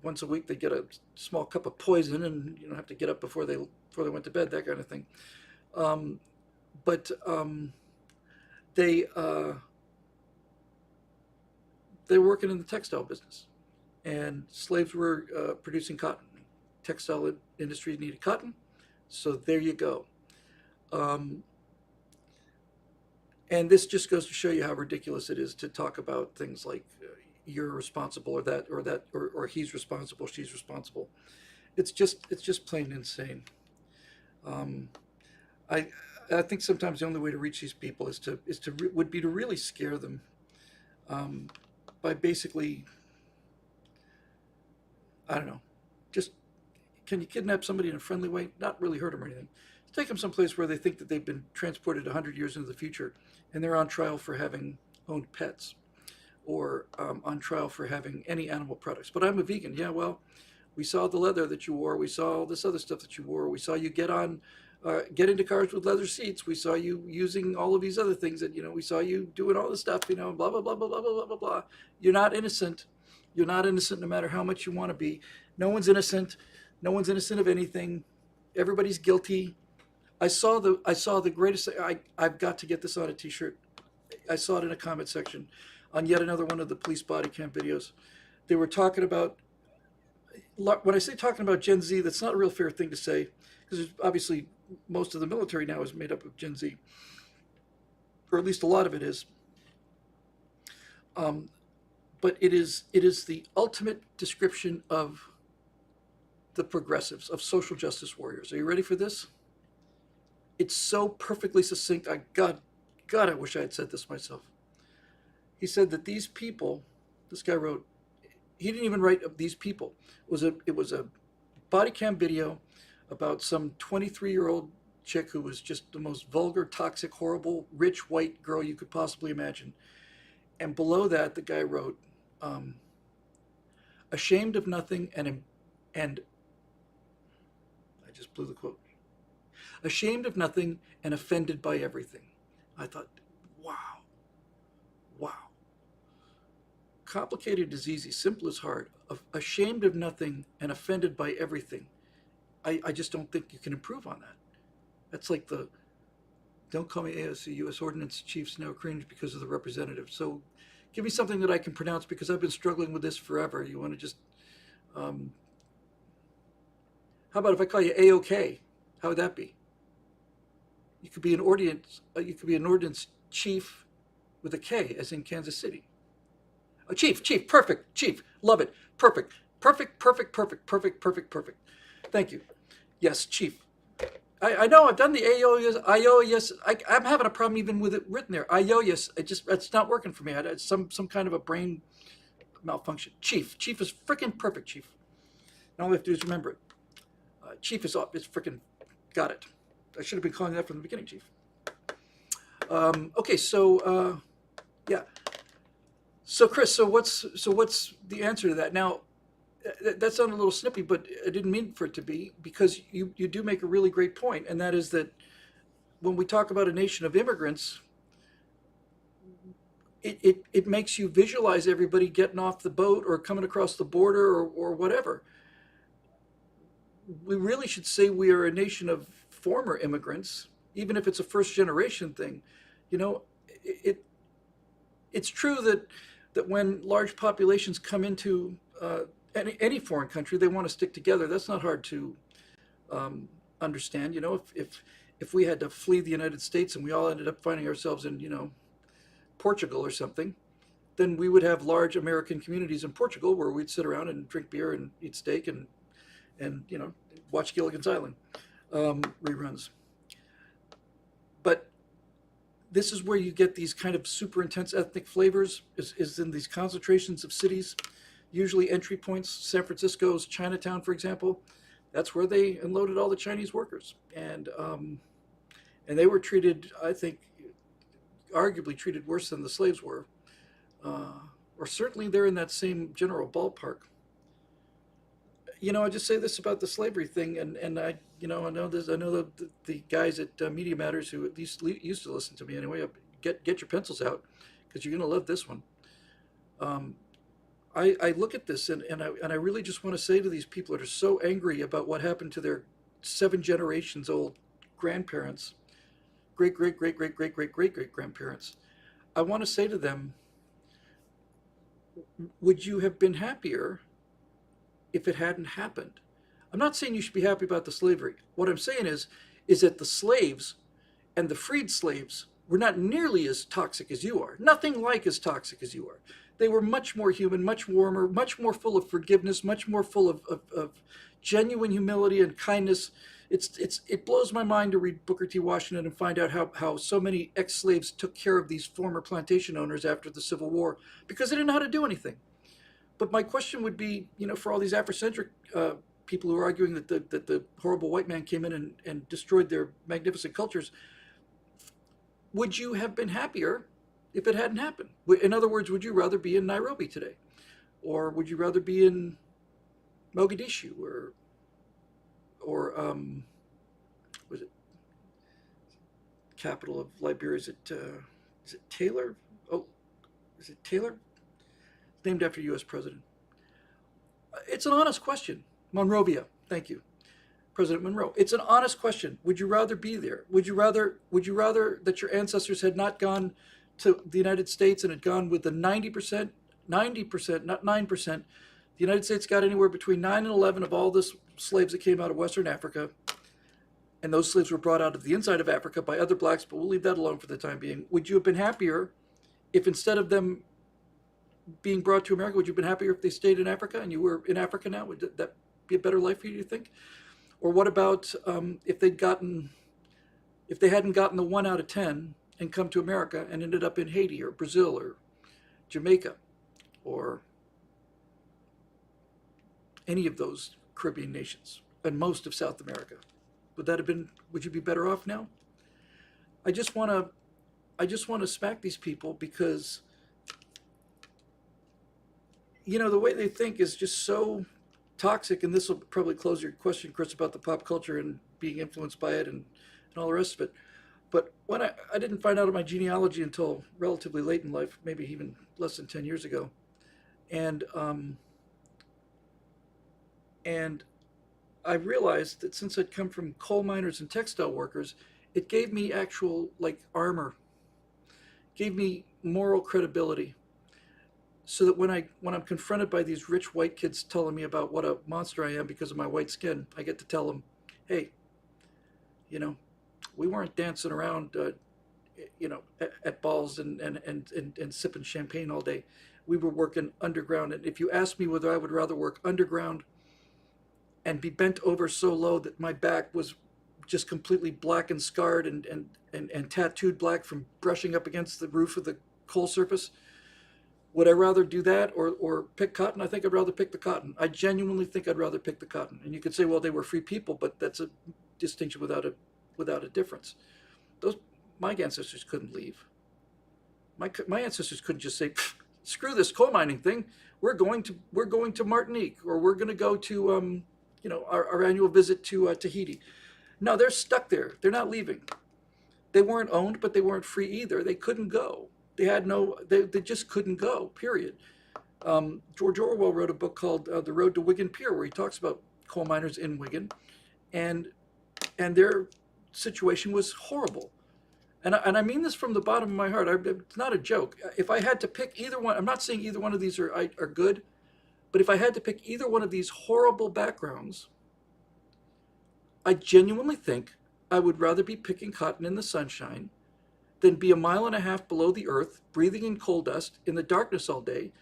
once a week they'd get a small cup of poison and have to get up before they went to bed, that kind of thing. But they were working in the textile business, and slaves were producing cotton. Textile industry needed cotton, so there you go. And this just goes to show you how ridiculous it is to talk about things like you're responsible or he's responsible, she's responsible. It's just plain insane. Um, I I think sometimes the only way to reach these people would be to really scare them by basically, I don't know, just can you kidnap somebody in a friendly way? Not really hurt them or anything. Take them someplace where they think that they've been transported 100 years into the future and they're on trial for having owned pets or on trial for having any animal products. But I'm a vegan. Yeah, well, we saw the leather that you wore. We saw all this other stuff that you wore. We saw you get into cars with leather seats. We saw you using all of these other things that, we saw you doing all this stuff, blah, blah, blah, blah, blah, blah, blah, blah, blah. You're not innocent. You're not innocent no matter how much you want to be. No one's innocent. No one's innocent of anything. Everybody's guilty. I saw the greatest. I've got to get this on a T-shirt. I saw it in a comment section on yet another one of the police body cam videos. They were talking about, when I say talking about Gen Z, that's not a real fair thing to say, because obviously most of the military now is made up of Gen Z, or at least a lot of it is. But it is the ultimate description of the progressives, of social justice warriors. Are you ready for this? It's so perfectly succinct. God, I wish I had said this myself. He said that these people This guy wrote, he didn't even write of these people. It was a body cam video about some 23-year-old chick who was just the most vulgar, toxic, horrible, rich white girl you could possibly imagine. And below that, the guy wrote, um, ashamed of nothing and I just blew the quote. Ashamed of nothing and offended by everything. I thought, wow, wow. Complicated is easy, simple is hard. Ashamed of nothing and offended by everything. I just don't think you can improve on that. That's like the don't call me AOC, U.S. Ordnance Chiefs now cringe because of the representative. So give me something that I can pronounce because I've been struggling with this forever. You want to just, um, how about if I call you AOK? How would that be? You could be an ordnance chief with a K, as in Kansas City. Oh, chief, perfect, chief, love it, perfect, perfect, perfect, perfect, perfect, perfect, perfect. Thank you. Yes, chief. I know I've done the IO, yes. I'm having a problem even with it written there. IO, yes. It's not working for me. It's some kind of a brain malfunction. Chief is freaking perfect, chief. And all we have to do is remember it. Chief is up. It's freaking got it. I should have been calling that from the beginning, chief. Okay, so yeah. So Chris, so what's the answer to that? Now, that sounded a little snippy, but I didn't mean for it to be, because you do make a really great point, and that is that when we talk about a nation of immigrants, it makes you visualize everybody getting off the boat or coming across the border or whatever. We really should say we are a nation of former immigrants, even if it's a first generation thing. You know, it's true that when large populations come into any foreign country, they want to stick together. That's not hard to understand. You know, if we had to flee the United States and we all ended up finding ourselves in, Portugal or something, then we would have large American communities in Portugal where we'd sit around and drink beer and eat steak and watch Gilligan's Island reruns. But this is where you get these kind of super intense ethnic flavors, is in these concentrations of cities, usually entry points. San Francisco's Chinatown, for example, that's where they unloaded all the Chinese workers. And they were treated, I think, arguably treated worse than the slaves were. Or certainly they're in that same general ballpark. I just say this about the slavery thing, and I know this. I know the guys at Media Matters, who at least used to listen to me anyway. Get your pencils out, because you're going to love this one. I look at this and I really just want to say to these people that are so angry about what happened to their 7 generations old grandparents, great grandparents. I want to say to them, would you have been happier if it hadn't happened? I'm not saying you should be happy about the slavery. What I'm saying is that the slaves and the freed slaves were not nearly as toxic as you are. Nothing like as toxic as you are. They were much more human, much warmer, much more full of forgiveness, much more full of genuine humility and kindness. It blows my mind to read Booker T. Washington and find out how so many ex-slaves took care of these former plantation owners after the Civil War, because they didn't know how to do anything. But my question would be, for all these Afrocentric people who are arguing that the horrible white man came in and destroyed their magnificent cultures, would you have been happier if it hadn't happened? In other words, would you rather be in Nairobi today? Or would you rather be in Mogadishu or was it capital of Liberia? Is it Taylor? Oh, is it Taylor? It's named after U.S. president. It's an honest question. Monrovia, thank you, President Monroe. It's an honest question. Would you rather be there? Would you rather that your ancestors had not gone to the United States and had gone with the 90%, not 9%? The United States got anywhere between 9 and 11 of all the slaves that came out of Western Africa. And those slaves were brought out of the inside of Africa by other blacks, but we'll leave that alone for the time being. Would you have been happier if, instead of them being brought to America, would you have been happier if they stayed in Africa and you were in Africa now? Would that be a better life for you, do you think? Or what about if they hadn't gotten the 1 out of 10 and come to America and ended up in Haiti or Brazil or Jamaica? or any of those Caribbean nations and most of South America? Would you be better off now? I just want to smack these people because, the way they think is just so toxic. And this will probably close your question, Chris, about the pop culture and being influenced by it and all the rest of it. But when I didn't find out of my genealogy until relatively late in life, maybe even less than 10 years ago. And I realized that since I'd come from coal miners and textile workers, it gave me actual armor, gave me moral credibility, so that when I'm confronted by these rich white kids telling me about what a monster I am because of my white skin, I get to tell them, hey, we weren't dancing around, at balls and sipping champagne all day. We were working underground. And if you ask me whether I would rather work underground and be bent over so low that my back was just completely black and scarred and tattooed black from brushing up against the roof of the coal surface, would I rather do that or pick cotton? I think I'd rather pick the cotton. I genuinely think I'd rather pick the cotton. And you could say, well, they were free people, but that's a distinction without a difference. My ancestors couldn't leave. My ancestors couldn't just say, screw this coal mining thing. We're going to Martinique, or we're going to go to our annual visit to Tahiti. No, they're stuck there. They're not leaving. They weren't owned, but they weren't free either. They couldn't go. They just couldn't go, period. George Orwell wrote a book called The Road to Wigan Pier, where he talks about coal miners in Wigan, and their situation was horrible. And I mean this from the bottom of my heart. It's not a joke. If I had to pick either one, I'm not saying either one of these are good, but if I had to pick either one of these horrible backgrounds, I genuinely think I would rather be picking cotton in the sunshine than be a mile and a half below the earth, breathing in coal dust in the darkness all day,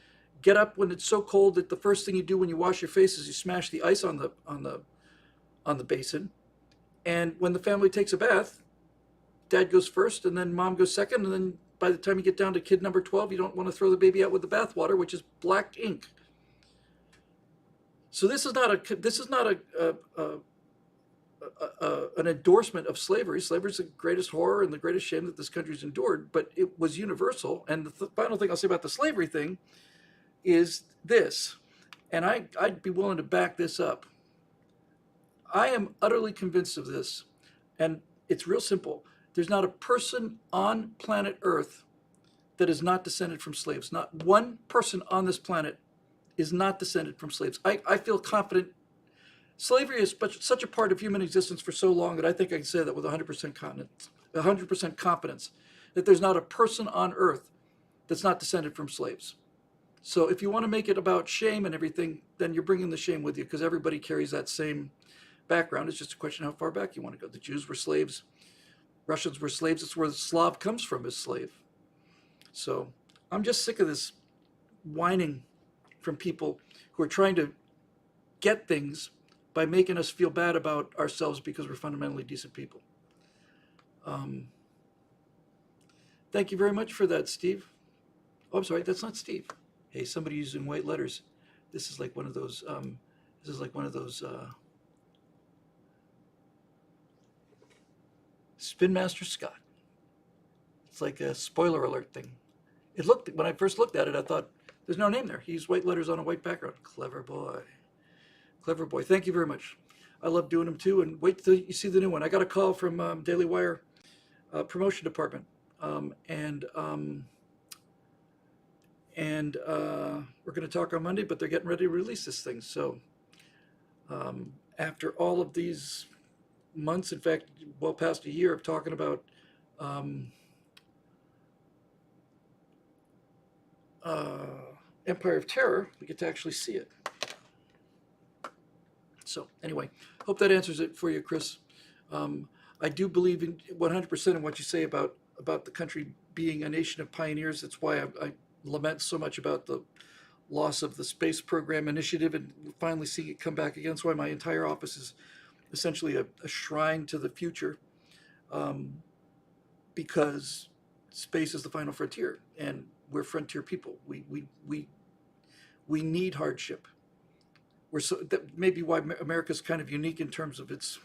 get up when it's so cold that the first thing you do when you wash your face is you smash the ice on the basin. And when the family takes a bath, dad goes first and then mom goes second. And then by the time you get down to kid number 12, you don't want to throw the baby out with the bathwater, which is black ink. So this is not an endorsement of slavery. Slavery is the greatest horror and the greatest shame that this country's endured, but it was universal. And the final thing I'll say about the slavery thing is this, and I'd be willing to back this up. I am utterly convinced of this, and it's real simple. There's not a person on planet Earth that is not descended from slaves. Not one person on this planet is not descended from slaves. I feel confident. Slavery is such a part of human existence for so long that I think I can say that with 100% confidence, that there's not a person on Earth that's not descended from slaves. So if you want to make it about shame and everything, then you're bringing the shame with you, because everybody carries that same background. It's just a question of how far back you want to go. The Jews were slaves. Russians were slaves. It's where the Slav comes from, is slave. So I'm just sick of this whining from people who are trying to get things by making us feel bad about ourselves because we're fundamentally decent people. Thank you very much for that, Steve. Oh, I'm sorry, that's not Steve. Hey, somebody using white letters. This is like one of those. Spin Master Scott. It's like a spoiler alert thing. When I first looked at it, I thought there's no name there. He used white letters on a white background. Clever boy. Clever boy. Thank you very much. I love doing them too. And wait till you see the new one. I got a call from Daily Wire promotion department, and we're going to talk on Monday. But they're getting ready to release this thing. So after all of these months, in fact, well past a year of talking about Empire of Terror, we get to actually see it. So anyway, hope that answers it for you, Chris. I do believe in 100% in what you say about the country being a nation of pioneers. That's why I lament so much about the loss of the space program initiative and finally seeing it come back again. That's why my entire office is essentially a shrine to the future, because space is the final frontier, and we're frontier people. We We need hardship. That may be why America's kind of unique in terms of its,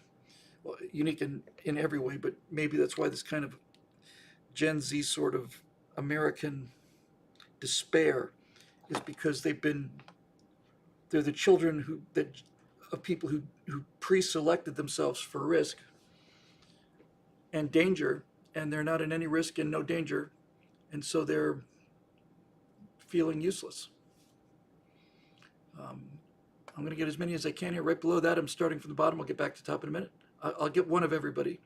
well, unique in every way, but maybe that's why this kind of Gen Z sort of American despair is because they're the children of people who pre-selected themselves for risk and danger, and they're not in any risk and no danger, and so they're feeling useless. I'm going to get as many as I can here. Right below that, I'm starting from the bottom. I'll get back to the top in a minute. I'll get one of everybody.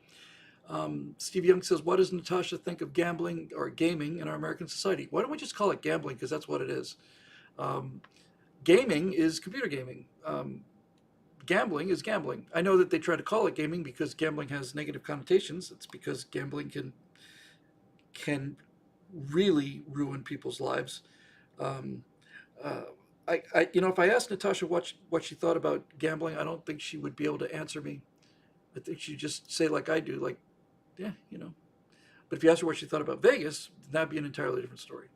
Steve Young says, what does Natasha think of gambling or gaming in our American society? Why don't we just call it gambling, because that's what it is. Gaming is computer gaming. Gambling is gambling. I know that they try to call it gaming because gambling has negative connotations. It's because gambling can really ruin people's lives. If I asked Natasha what she thought about gambling, I don't think she would be able to answer me. I think she'd just say like I do, like, yeah, But if you ask her what she thought about Vegas, that'd be an entirely different story.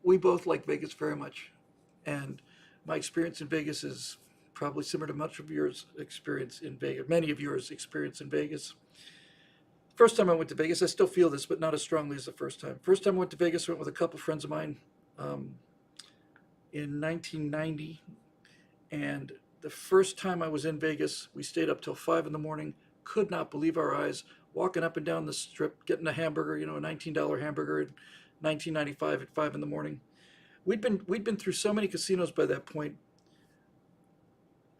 We both like Vegas very much, and my experience in Vegas is probably similar to much of yours experience in Vegas, many of yours experience in Vegas. First time I went to Vegas, I still feel this, but not as strongly as the first time. First time I went to Vegas, I went with a couple friends of mine in 1990, and the first time I was in Vegas, we stayed up till 5 in the morning, could not believe our eyes, walking up and down the strip, getting a hamburger, a $19 hamburger in 1995 at 5 in the morning. We'd been through so many casinos by that point.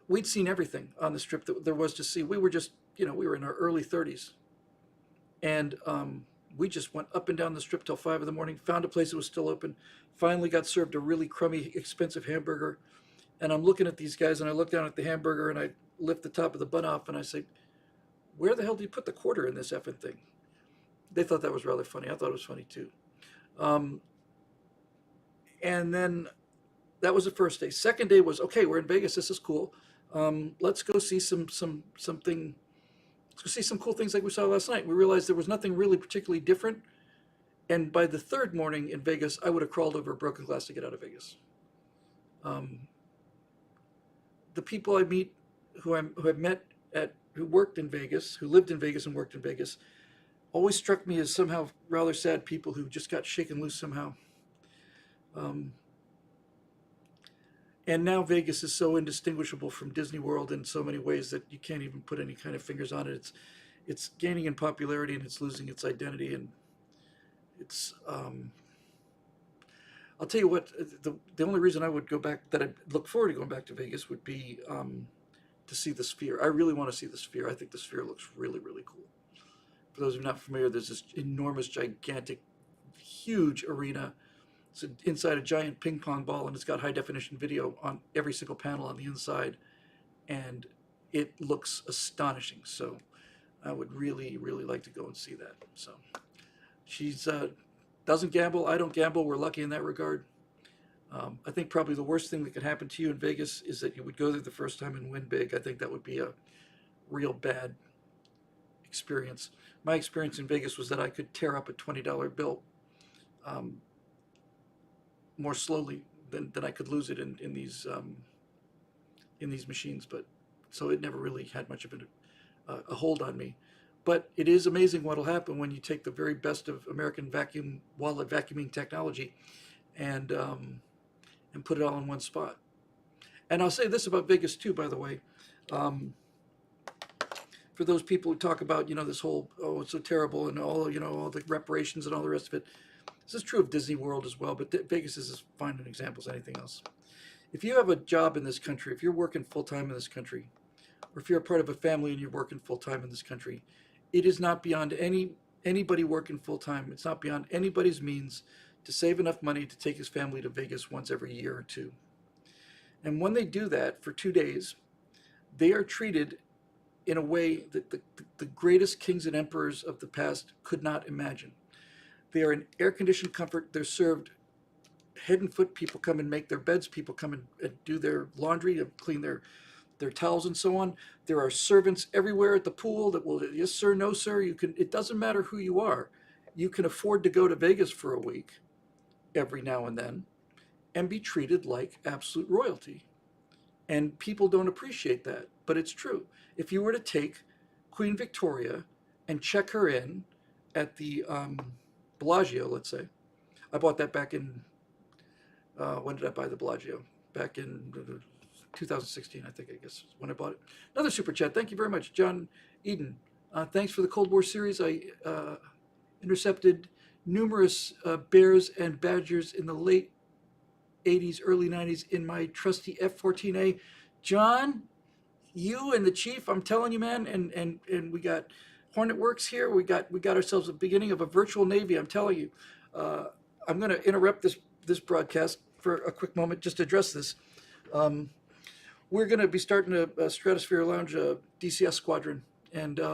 We'd seen everything on the strip that there was to see. We were just, we were in our early 30s. And we just went up and down the strip till 5 in the morning, found a place that was still open, finally got served a really crummy, expensive hamburger. And I'm looking at these guys, and I look down at the hamburger, and I lift the top of the bun off, and I say, where the hell did you put the quarter in this effing thing? They thought that was rather funny. I thought it was funny, too. And then that was the first day. Second day was, okay, we're in Vegas. This is cool. Let's go see something. Let's go see some cool things like we saw last night. We realized there was nothing really particularly different. And by the third morning in Vegas, I would have crawled over broken glass to get out of Vegas. The people I meet who I've met who worked in Vegas, who lived in Vegas and worked in Vegas, always struck me as somehow rather sad people who just got shaken loose somehow. And now Vegas is so indistinguishable from Disney World in so many ways that you can't even put any kind of fingers on it. It's gaining in popularity, and it's losing its identity. And it's I'll tell you what, the only reason I would go back, that I look forward to going back to Vegas, would be to see the Sphere. I really want to see the Sphere. I think the Sphere looks really, really cool. For those who are not familiar, there's this enormous, gigantic, huge arena. It's inside a giant ping pong ball, and it's got high definition video on every single panel on the inside, and it looks astonishing. So I would really, really like to go and see that. So she's doesn't gamble. I don't gamble. We're lucky in that regard. I think probably the worst thing that could happen to you in Vegas is that you would go there the first time and win big. I think that would be a real bad experience. My experience in Vegas was that I could tear up a $20 bill more slowly than I could lose it in these machines. But so it never really had much of a hold on me. But it is amazing what will happen when you take the very best of American wallet vacuuming technology and put it all in one spot. And I'll say this about Vegas too, by the way. For those people who talk about, this whole, oh, it's so terrible, and all the reparations and all the rest of it. This is true of Disney World as well, but Vegas is as fine an example as anything else. If you have a job in this country, if you're working full-time in this country, or if you're a part of a family and you're working full-time in this country, it is not beyond anybody working full-time. It's not beyond anybody's means to save enough money to take his family to Vegas once every year or two. And when they do that for 2 days, they are treated in a way that the greatest kings and emperors of the past could not imagine. They are in air-conditioned comfort. They're served head and foot. People come and make their beds. People come and do their laundry, clean their towels and so on. There are servants everywhere at the pool that will, yes sir, no sir. It doesn't matter who you are. You can afford to go to Vegas for a week every now and then and be treated like absolute royalty. And people don't appreciate that, but it's true. If you were to take Queen Victoria and check her in at the Bellagio, let's say, I bought that back in, when did I buy the Bellagio? Back in 2016, I think, I guess, when I bought it. Another super chat. Thank you very much, John Eden. Thanks for the Cold War series. I intercepted numerous bears and badgers in the late 80s, early 90s in my trusty F-14A. John, you and the chief, I'm telling you, man, and we got Hornet Works here. We got ourselves a beginning of a virtual Navy. I'm telling you. I'm going to interrupt this broadcast for a quick moment just to address this. We're going to be starting a Stratosphere Lounge DCS Squadron, and I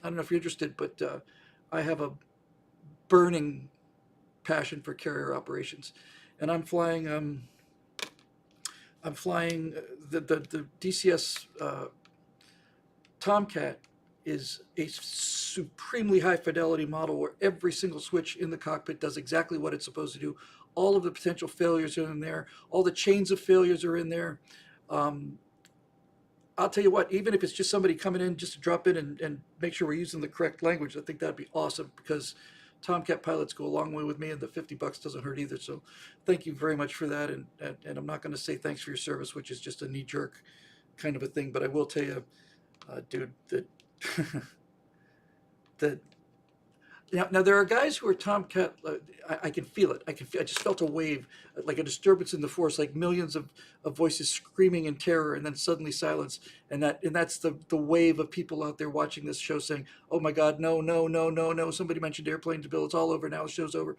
don't know if you're interested, but I have a burning passion for carrier operations, and I'm flying the DCS Tomcat is a supremely high fidelity model where every single switch in the cockpit does exactly what it's supposed to do. All of the potential failures are in there. All the chains of failures are in there. I'll tell you what, even if it's just somebody coming in just to drop in and make sure we're using the correct language, I think that'd be awesome, because Tomcat pilots go a long way with me, and the $50 doesn't hurt either. So thank you very much for that. And I'm not going to say thanks for your service, which is just a knee-jerk kind of a thing, but I will tell you, dude, that that now there are guys who are Tomcat. I can feel it. I just felt a wave, like a disturbance in the force, like millions of voices screaming in terror, and then suddenly silence. And that's the wave of people out there watching this show saying, "Oh my God, no, no, no, no, no! Somebody mentioned airplanes, Bill. It's all over now. The show's over."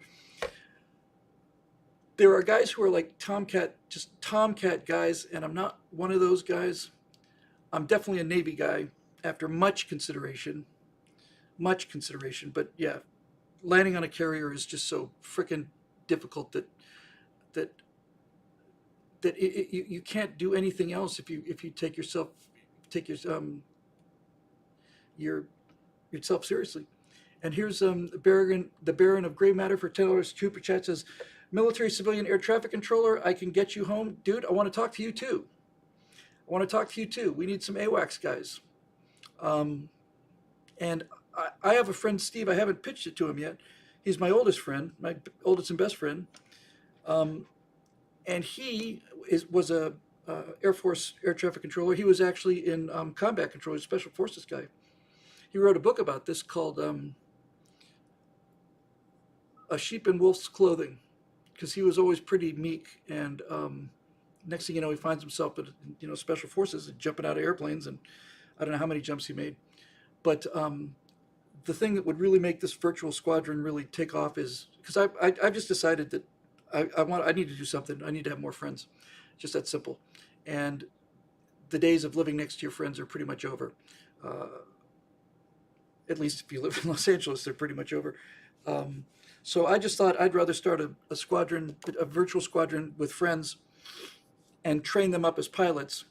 There are guys who are like Tomcat, just Tomcat guys, and I'm not one of those guys. I'm definitely a Navy guy after much consideration. But yeah, landing on a carrier is just so freaking difficult that you can't do anything else if you take yourself seriously. And here's the Baron of Gray Matter for $10 super chat says, military civilian air traffic controller, I can get you home, dude. I want to talk to you too. We need some AWACS guys. And I have a friend, Steve. I haven't pitched it to him yet. He's my oldest friend, my oldest and best friend. And he was a Air Force air traffic controller. He was actually in combat control. He's a special forces guy. He wrote a book about this called A Sheep in Wolf's Clothing, because he was always pretty meek. And next thing you know, he finds himself at special forces and jumping out of airplanes. And I don't know how many jumps he made. But the thing that would really make this virtual squadron really take off is, because I've just decided that I need to do something. I need to have more friends. Just that simple. And the days of living next to your friends are pretty much over. At least if you live in Los Angeles, they're pretty much over. So I just thought I'd rather start a squadron, a virtual squadron with friends, and train them up as pilots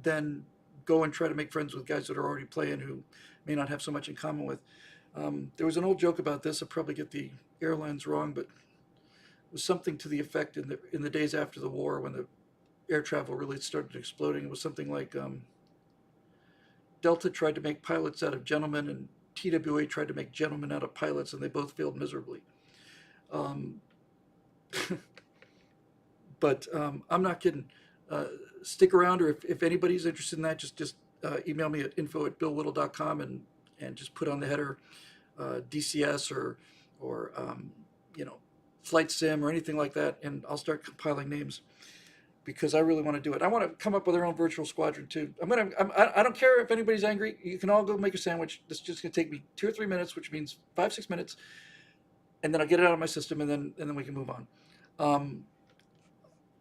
than go and try to make friends with guys that are already playing who may not have so much in common with. There was an old joke about this. I'll probably get the airlines wrong, but it was something to the effect in the days after the war, when the air travel really started exploding. It was something like Delta tried to make pilots out of gentlemen, and TWA tried to make gentlemen out of pilots, and they both failed miserably. But I'm not kidding. Stick around, or if anybody's interested in that, just email me at info@billwhittle.com and just put on the header DCS or flight sim or anything like that, and I'll start compiling names, because I really want to do it. I want to come up with our own virtual squadron too. I don't care if anybody's angry. You can all go make a sandwich. This is just going to take me 2 or 3 minutes, which means 5-6 minutes, and then I'll get it out of my system, and then we can move on.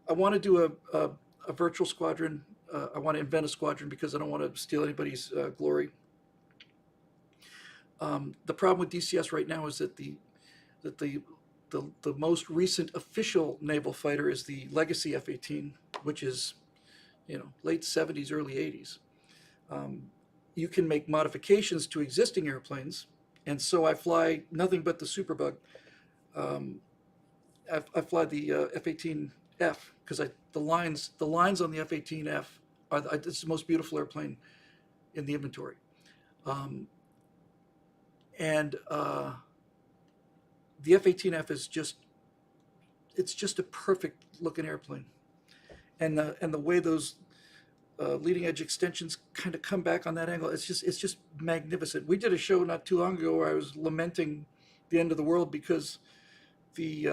I want to do a virtual squadron. I want to invent a squadron because I don't want to steal anybody's glory. The problem with DCS right now is that the most recent official naval fighter is the Legacy F-18, which is, late 70s, early 80s. You can make modifications to existing airplanes, and so I fly nothing but the Superbug. I fly the F-18 F, because the lines on the F-18F it's the most beautiful airplane in the inventory. Um, and the F-18F is it's just a perfect looking airplane. And the way those leading edge extensions kind of come back on that angle, it's just magnificent. We did a show not too long ago where I was lamenting the end of the world because the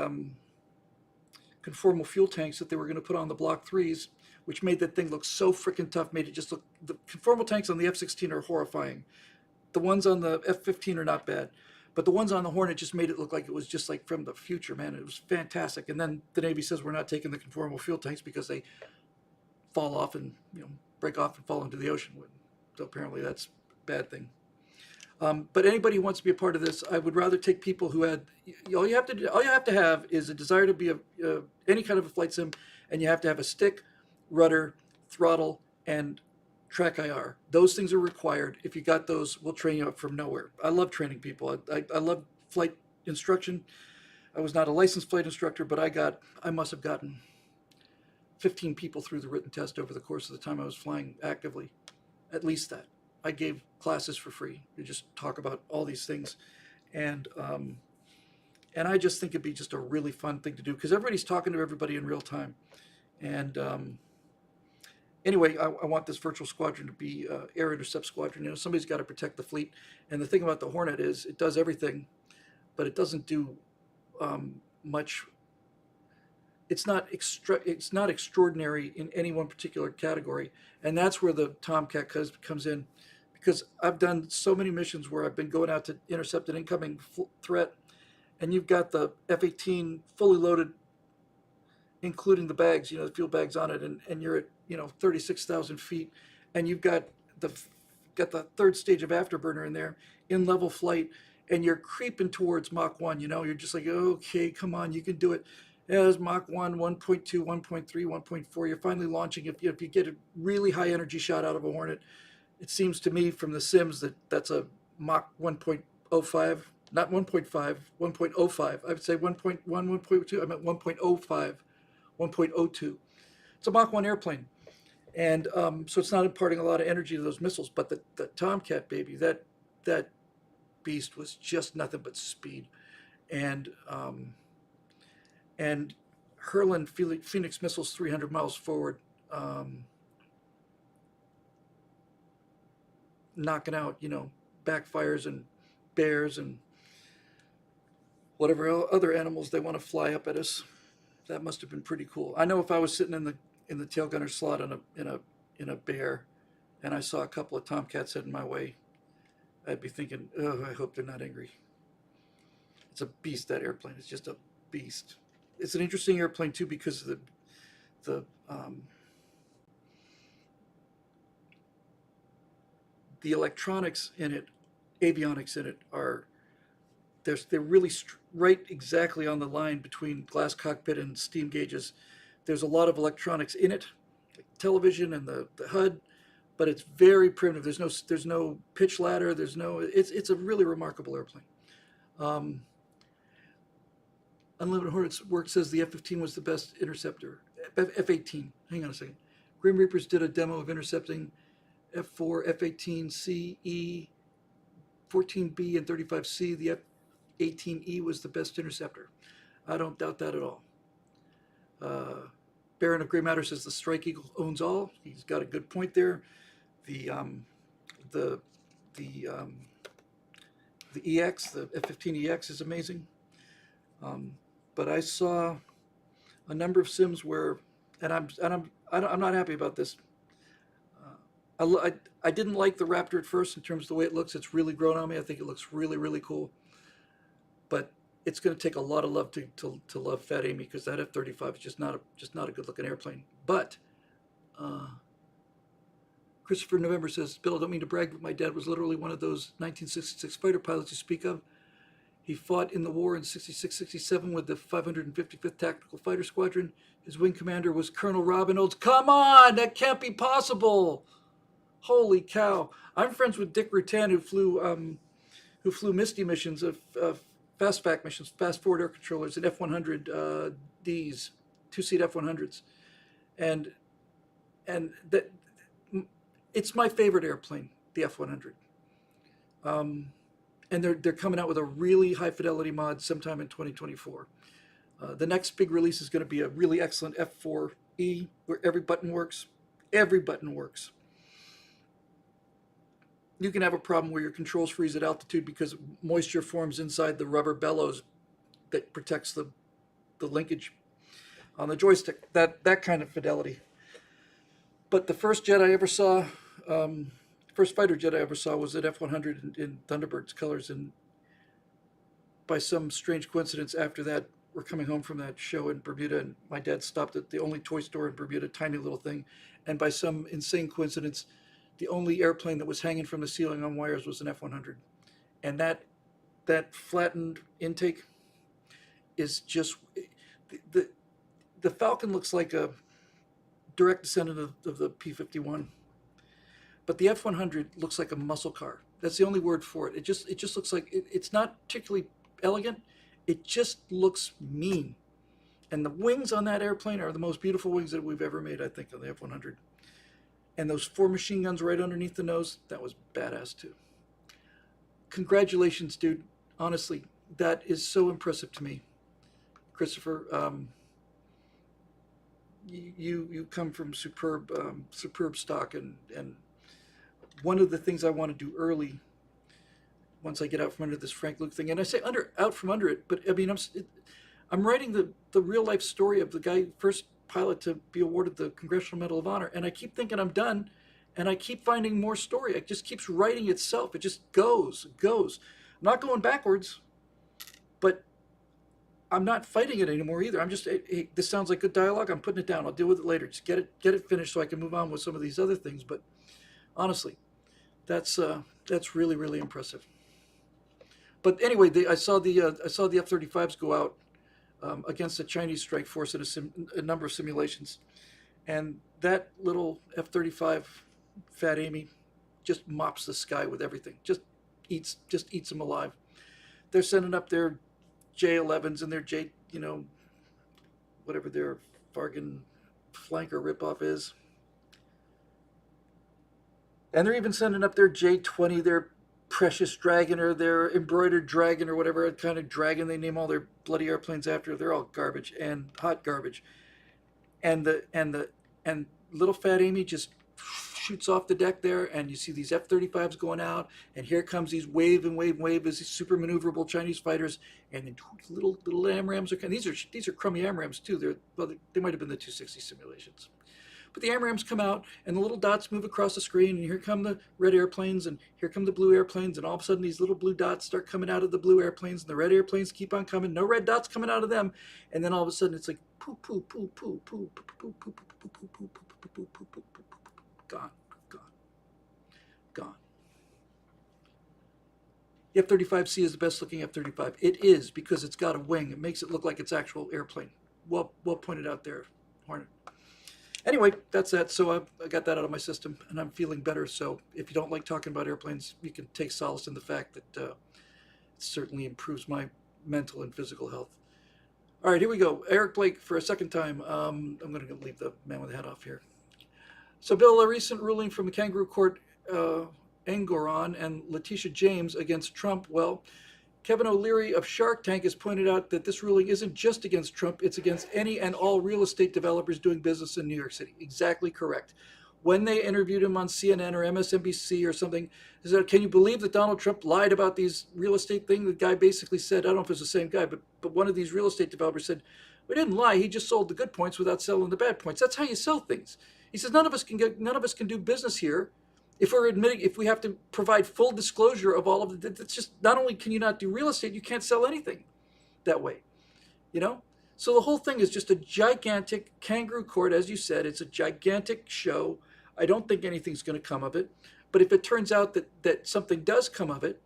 conformal fuel tanks that they were going to put on the Block 3s, which made that thing look so freaking tough, made it just look, the conformal tanks on the F-16 are horrifying. The ones on the F-15 are not bad, but the ones on the Hornet just made it look like it was just like from the future, man. It was fantastic. And then the Navy says we're not taking the conformal fuel tanks because they fall off and break off and fall into the ocean. So apparently that's a bad thing. But anybody who wants to be a part of this, I would rather take people who had all you have to have is a desire to be any kind of a flight sim, and you have to have a stick, rudder, throttle, and track IR. Those things are required. If you got those, we'll train you up from nowhere. I love training people. I love flight instruction. I was not a licensed flight instructor, but I must have gotten 15 people through the written test over the course of the time I was flying actively. At least that. I gave classes for free. You just talk about all these things. And I just think it'd be just a really fun thing to do because everybody's talking to everybody in real time. And anyway, I want this virtual squadron to be air intercept squadron. Somebody's got to protect the fleet. And the thing about the Hornet is it does everything, but it doesn't do much. It's not extraordinary in any one particular category. And that's where the Tomcat comes in. Because I've done so many missions where I've been going out to intercept an incoming threat, and you've got the F-18 fully loaded, including the bags, the fuel bags on it, and you're at 36,000 feet, and you've got the third stage of afterburner in there, in level flight, and you're creeping towards Mach 1. You're just like, okay, come on, you can do it. Yeah, there's Mach 1, 1.2, 1.3, 1.4. You're finally launching. If you get a really high energy shot out of a Hornet, it seems to me from the sims that's a Mach 1.05, not 1.5, 1.05. I would say 1.1, 1.2. I meant 1.05, 1.02. It's a Mach 1 airplane. And so it's not imparting a lot of energy to those missiles. But the Tomcat, baby, that beast was just nothing but speed. And hurling Phoenix missiles 300 miles forward, knocking out, backfires and bears and whatever other animals they want to fly up at us. That must have been pretty cool. I know if I was sitting in the tail gunner slot in a bear, and I saw a couple of Tomcats heading my way, I'd be thinking, oh, I hope they're not angry. It's a beast, that airplane. It's just a beast. It's an interesting airplane too because of the electronics in it, avionics in it they're really right exactly on the line between glass cockpit and steam gauges. There's a lot of electronics in it, like television and the HUD, but it's very primitive. There's no pitch ladder. It's a really remarkable airplane. Unlimited Hornets Work says the F-15 was the best interceptor. F-18. Hang on a second. Grim Reapers did a demo of intercepting F-4, F-18C, E, 14B, and 35C. The F-18E was the best interceptor. I don't doubt that at all. Baron of Grey Matter says the Strike Eagle owns all. He's got a good point there. The EX, the F-15EX is amazing. But I saw a number of sims where, and I'm not happy about this. I didn't like the Raptor at first in terms of the way it looks. It's really grown on me. I think it looks really, really cool. But it's going to take a lot of love to love Fat Amy, because that F-35 is just not a good looking airplane. But Christopher November says, Bill, I don't mean to brag, but my dad was literally one of those 1966 fighter pilots you speak of. He fought in the war in 66-67 with the 555th Tactical Fighter Squadron. His wing commander was Colonel Robin Olds. Come on, that can't be possible. Holy cow. I'm friends with Dick Rutan, who flew Misty missions of fast-fac missions, fast-forward air controllers, and F-100Ds, two-seat F-100s, and that it's my favorite airplane, the F-100. And they're coming out with a really high fidelity mod sometime in 2024. The next big release is going to be a really excellent F4E where every button works. Every button works. You can have a problem where your controls freeze at altitude because moisture forms inside the rubber bellows that protects the linkage on the joystick. That kind of fidelity. But the first jet I ever saw, first fighter jet I ever saw was an F-100 in Thunderbird's colors. And by some strange coincidence, after that, we're coming home from that show in Bermuda, and my dad stopped at the only toy store in Bermuda, tiny little thing. And by some insane coincidence, the only airplane that was hanging from the ceiling on wires was an F-100. And that flattened intake is just, the Falcon looks like a direct descendant of the P-51. But the F-100 looks like a muscle car. That's the only word for it. It just looks like, it's not particularly elegant. It just looks mean. And the wings on that airplane are the most beautiful wings that we've ever made, I think, on the F-100. And those 4 machine guns right underneath the nose, that was badass too. Congratulations, dude. Honestly, that is so impressive to me. Christopher, you come from superb stock, and one of the things I want to do early, once I get out from under this Frank Luke thing, and I say out from under it, but I mean I'm writing the real life story of the guy, first pilot to be awarded the Congressional Medal of Honor, and I keep thinking I'm done, and I keep finding more story. It just keeps writing itself. It just goes. I'm not going backwards, but I'm not fighting it anymore either. I'm just, hey, this sounds like good dialogue. I'm putting it down. I'll deal with it later. Just get it finished so I can move on with some of these other things. But honestly, that's really, really impressive. But anyway, I saw the F-35s go out against the Chinese strike force in a number of simulations, and that little F-35 Fat Amy just mops the sky with everything. Just eats them alive. They're sending up their J-11s and their whatever their Fargan flanker ripoff is, and they're even sending up their J-20, their Precious Dragon, or their Embroidered Dragon, or whatever kind of dragon they name all their bloody airplanes after. They're all garbage, and hot garbage. And little Fat Amy just shoots off the deck there, and you see these F-35s going out, and here comes these wave as these super maneuverable Chinese fighters, and then little AMRAAMs are coming. These are crummy AMRAAMs too. They might have been the 260 simulations. But the AMRAAMs come out, and the little dots move across the screen, and here come the red airplanes, and here come the blue airplanes, and all of a sudden these little blue dots start coming out of the blue airplanes, and the red airplanes keep on coming. No red dots coming out of them, and then all of a sudden it's like poo poo poo poo poo poo poo poo poo poo poo poo poo poo poo, gone. The F-35C is the best looking F-35. It is, because it's got a wing. It makes it look like it's actual airplane. Well pointed out there, Hornet. Anyway, that's that. So I got that out of my system, and I'm feeling better. So if you don't like talking about airplanes, you can take solace in the fact that it certainly improves my mental and physical health. All right, here we go. Eric Blake for a second time. I'm going to leave the man with the hat off here. So, Bill, a recent ruling from the Kangaroo Court, Engoron and Letitia James against Trump. Well, Kevin O'Leary of Shark Tank has pointed out that this ruling isn't just against Trump, it's against any and all real estate developers doing business in New York City. Exactly correct. When they interviewed him on CNN or MSNBC or something, they said, can you believe that Donald Trump lied about these real estate things? The guy basically said, I don't know if it's the same guy, but one of these real estate developers said, we didn't lie, he just sold the good points without selling the bad points. That's how you sell things. He says, none of us can do business here if we have to provide full disclosure of all of it. It's just, not only can you not do real estate, you can't sell anything that way, So the whole thing is just a gigantic kangaroo court, as you said. It's a gigantic show. I don't think anything's going to come of it. But if it turns out that something does come of it,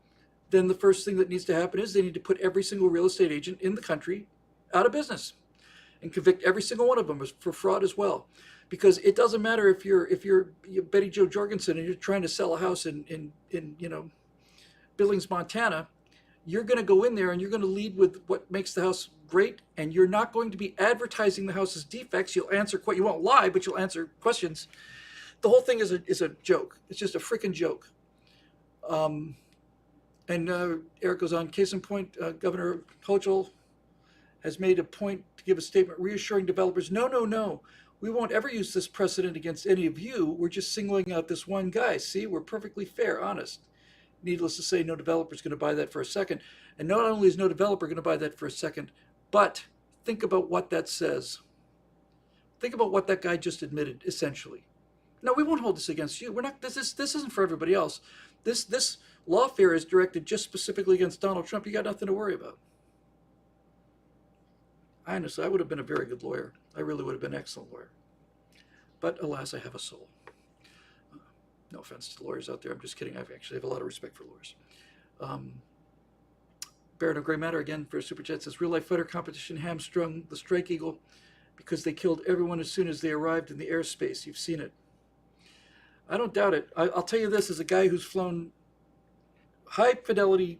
then the first thing that needs to happen is they need to put every single real estate agent in the country out of business and convict every single one of them for fraud as well. Because it doesn't matter if you're Betty Jo Jorgensen and you're trying to sell a house in Billings, Montana, you're going to go in there and you're going to lead with what makes the house great, and you're not going to be advertising the house's defects. You'll answer, you won't lie, but you'll answer questions. The whole thing is a joke. It's just a freaking joke. And Eric goes on, case in point, Governor Hochul has made a point to give a statement reassuring developers, no, no, no, we won't ever use this precedent against any of you. We're just singling out this one guy. See, we're perfectly fair, honest. Needless to say, no developer's going to buy that for a second. And not only is no developer going to buy that for a second, but think about what that says. Think about what that guy just admitted, essentially. No, we won't hold this against you. We're not. This isn't for everybody else. This lawfare is directed just specifically against Donald Trump. You got nothing to worry about. Honestly, I would have been a very good lawyer. I really would have been an excellent lawyer. But alas, I have a soul. No offense to lawyers out there. I'm just kidding. I actually have a lot of respect for lawyers. Baron of Gray Matter, again, for a super chat, says, real-life fighter competition hamstrung the Strike Eagle because they killed everyone as soon as they arrived in the airspace. You've seen it. I don't doubt it. I'll tell you this, as a guy who's flown high-fidelity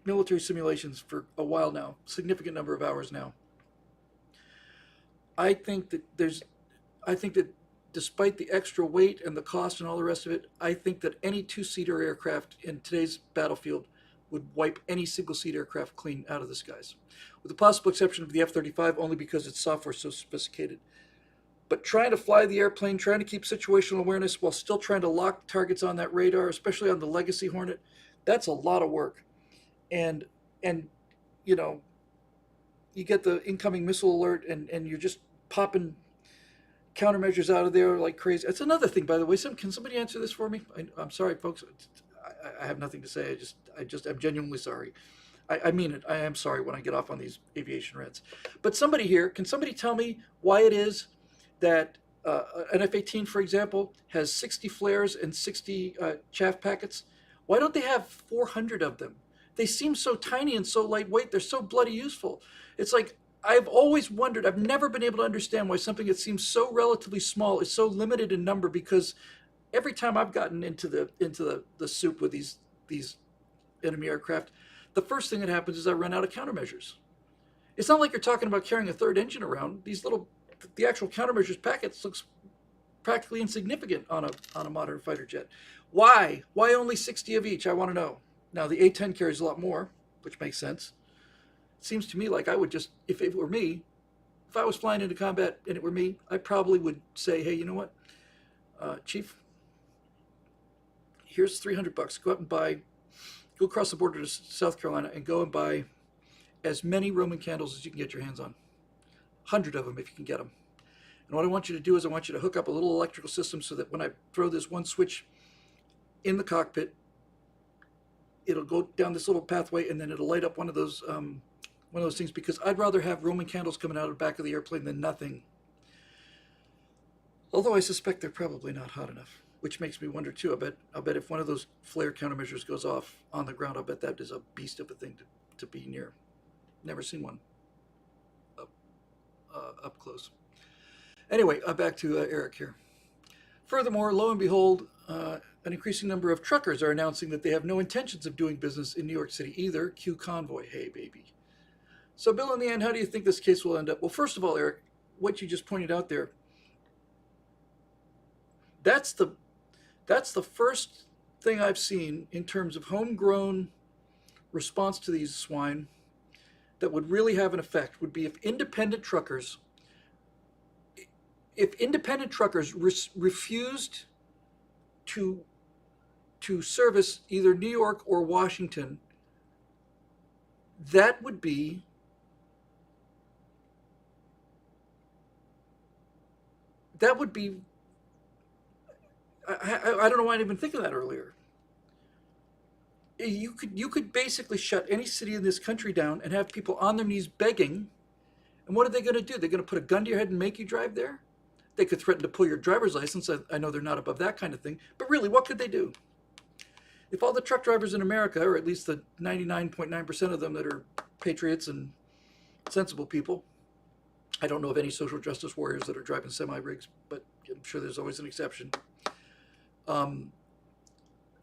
military simulations for a while now, significant number of hours now, I think that despite the extra weight and the cost and all the rest of it, I think that any two-seater aircraft in today's battlefield would wipe any single-seat aircraft clean out of the skies, with the possible exception of the F-35, only because its software is so sophisticated. But trying to fly the airplane, trying to keep situational awareness while still trying to lock targets on that radar, especially on the Legacy Hornet, that's a lot of work. And you know, you get the incoming missile alert and you're just popping countermeasures out of there like crazy. That's another thing, by the way. Can somebody answer this for me? I'm sorry, folks. I have nothing to say. I'm genuinely sorry. I mean it. I am sorry when I get off on these aviation rants. But can somebody tell me why it is that an F-18, for example, has 60 flares and 60 chaff packets? Why don't they have 400 of them? They seem so tiny and so lightweight. They're so bloody useful. It's like, I've always wondered, I've never been able to understand why something that seems so relatively small is so limited in number, because every time I've gotten into the soup with these enemy aircraft, the first thing that happens is I run out of countermeasures. It's not like you're talking about carrying a third engine around. The actual countermeasures packets looks practically insignificant on a modern fighter jet. Why? Why only 60 of each? I want to know. Now, the A-10 carries a lot more, which makes sense. It seems to me like I would just, if it were me, if I was flying into combat and it were me, I probably would say, hey, you know what, Chief, here's $300. Go across the border to South Carolina and go and buy as many Roman candles as you can get your hands on. 100 of them if you can get them. And what I want you to do is I want you to hook up a little electrical system so that when I throw this one switch in the cockpit, it'll go down this little pathway and then it'll light up one of those things, because I'd rather have Roman candles coming out of the back of the airplane than nothing. Although I suspect they're probably not hot enough, which makes me wonder too. I'll bet if one of those flare countermeasures goes off on the ground, I'll bet that is a beast of a thing to be near. Never seen one up close. Anyway, back to Eric here. Furthermore, lo and behold, an increasing number of truckers are announcing that they have no intentions of doing business in New York City either. Cue convoy. Hey, baby. So, Bill, in the end, how do you think this case will end up? Well, first of all, Eric, what you just pointed out there, that's the first thing I've seen in terms of homegrown response to these swine that would really have an effect, would be if independent truckers refused to service either New York or Washington. That would be I don't know why I didn't even think of that earlier. You could basically shut any city in this country down and have people on their knees begging. And what are they going to do? They're going to put a gun to your head and make you drive there? They could threaten to pull your driver's license. I know they're not above that kind of thing. But really, what could they do? If all the truck drivers in America, or at least the 99.9% of them that are patriots and sensible people, I don't know of any social justice warriors that are driving semi-rigs, but I'm sure there's always an exception.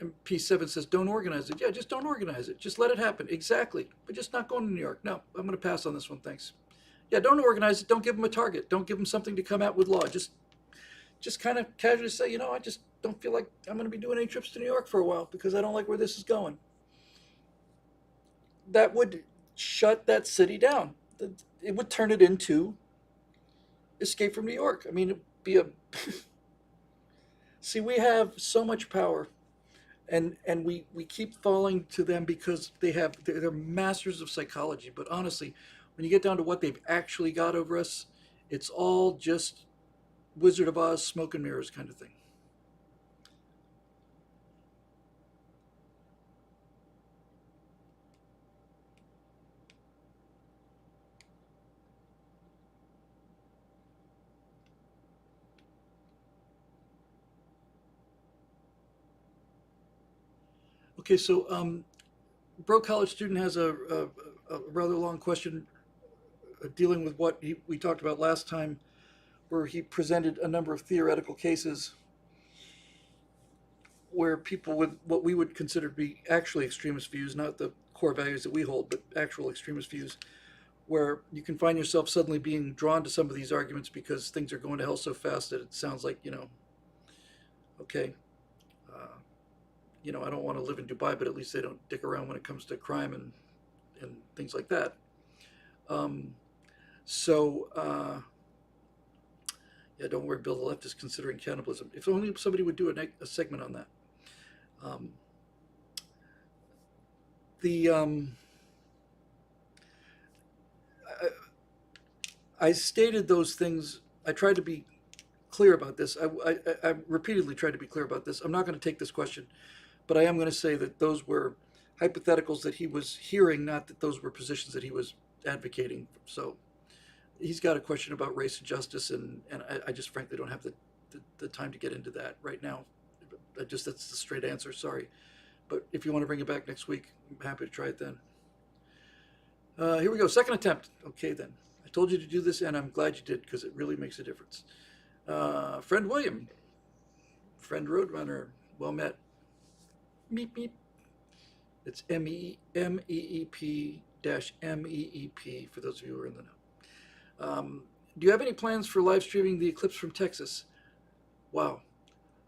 And P7 says, don't organize it. Yeah, just don't organize it. Just let it happen. Exactly. But just not going to New York. No, I'm going to pass on this one. Thanks. Yeah, don't organize it. Don't give them a target. Don't give them something to come out with law. Just kind of casually say, I just don't feel like I'm going to be doing any trips to New York for a while because I don't like where this is going. That would shut that city down. It would turn it into Escape from New York. I mean, it'd be a. See, we have so much power, and we keep falling to them because they're masters of psychology. But honestly, when you get down to what they've actually got over us, it's all just Wizard of Oz, smoke and mirrors kind of thing. Okay, so Broke College Student has a rather long question dealing with what we talked about last time, where he presented a number of theoretical cases where people with what we would consider to be actually extremist views, not the core values that we hold, but actual extremist views, where you can find yourself suddenly being drawn to some of these arguments because things are going to hell so fast that it sounds like, okay, I don't want to live in Dubai, but at least they don't dick around when it comes to crime and things like that. Um, so, yeah, don't worry, Bill. The left is considering cannibalism. If only somebody would do a segment on that. Um, the I stated those things. I tried to be clear about this. I repeatedly tried to be clear about this. I'm not going to take this question, but I am going to say that those were hypotheticals that he was hearing, not that those were positions that he was advocating. So he's got a question about race and justice, and I just frankly don't have the time to get into that right now. That's the straight answer. Sorry. But if you want to bring it back next week, I'm happy to try it then. Here we go. Second attempt. Okay, then. I told you to do this, and I'm glad you did because it really makes a difference. Friend William. Friend Roadrunner. Well met. Meep, meep. It's MEEP MEEP for those of you who are in the know. Do you have any plans for live streaming the eclipse from Texas? Wow.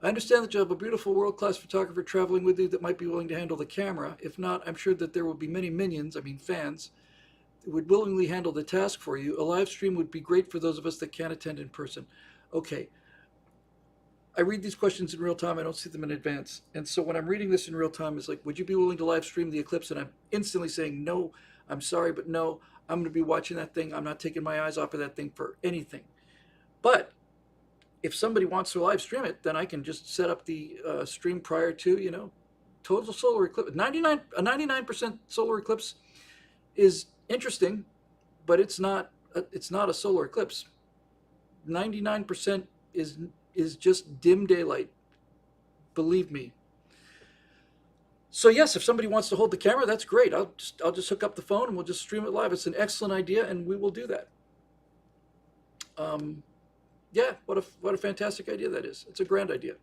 I understand that you have a beautiful world-class photographer traveling with you that might be willing to handle the camera. If not, I'm sure that there will be many minions, fans, that would willingly handle the task for you. A live stream would be great for those of us that can't attend in person. Okay. I read these questions in real time. I don't see them in advance. And so when I'm reading this in real time, it's like, would you be willing to live stream the eclipse? And I'm instantly saying, no, I'm sorry, but no, I'm going to be watching that thing. I'm not taking my eyes off of that thing for anything. But if somebody wants to live stream it, then I can just set up the stream prior to, total solar eclipse. A 99% solar eclipse is interesting, but it's not a solar eclipse. 99% is just dim daylight. Believe me. So yes, if somebody wants to hold the camera, that's great. I'll just hook up the phone and we'll just stream it live. It's an excellent idea, and we will do that. Yeah, what a fantastic idea that is. It's a grand idea.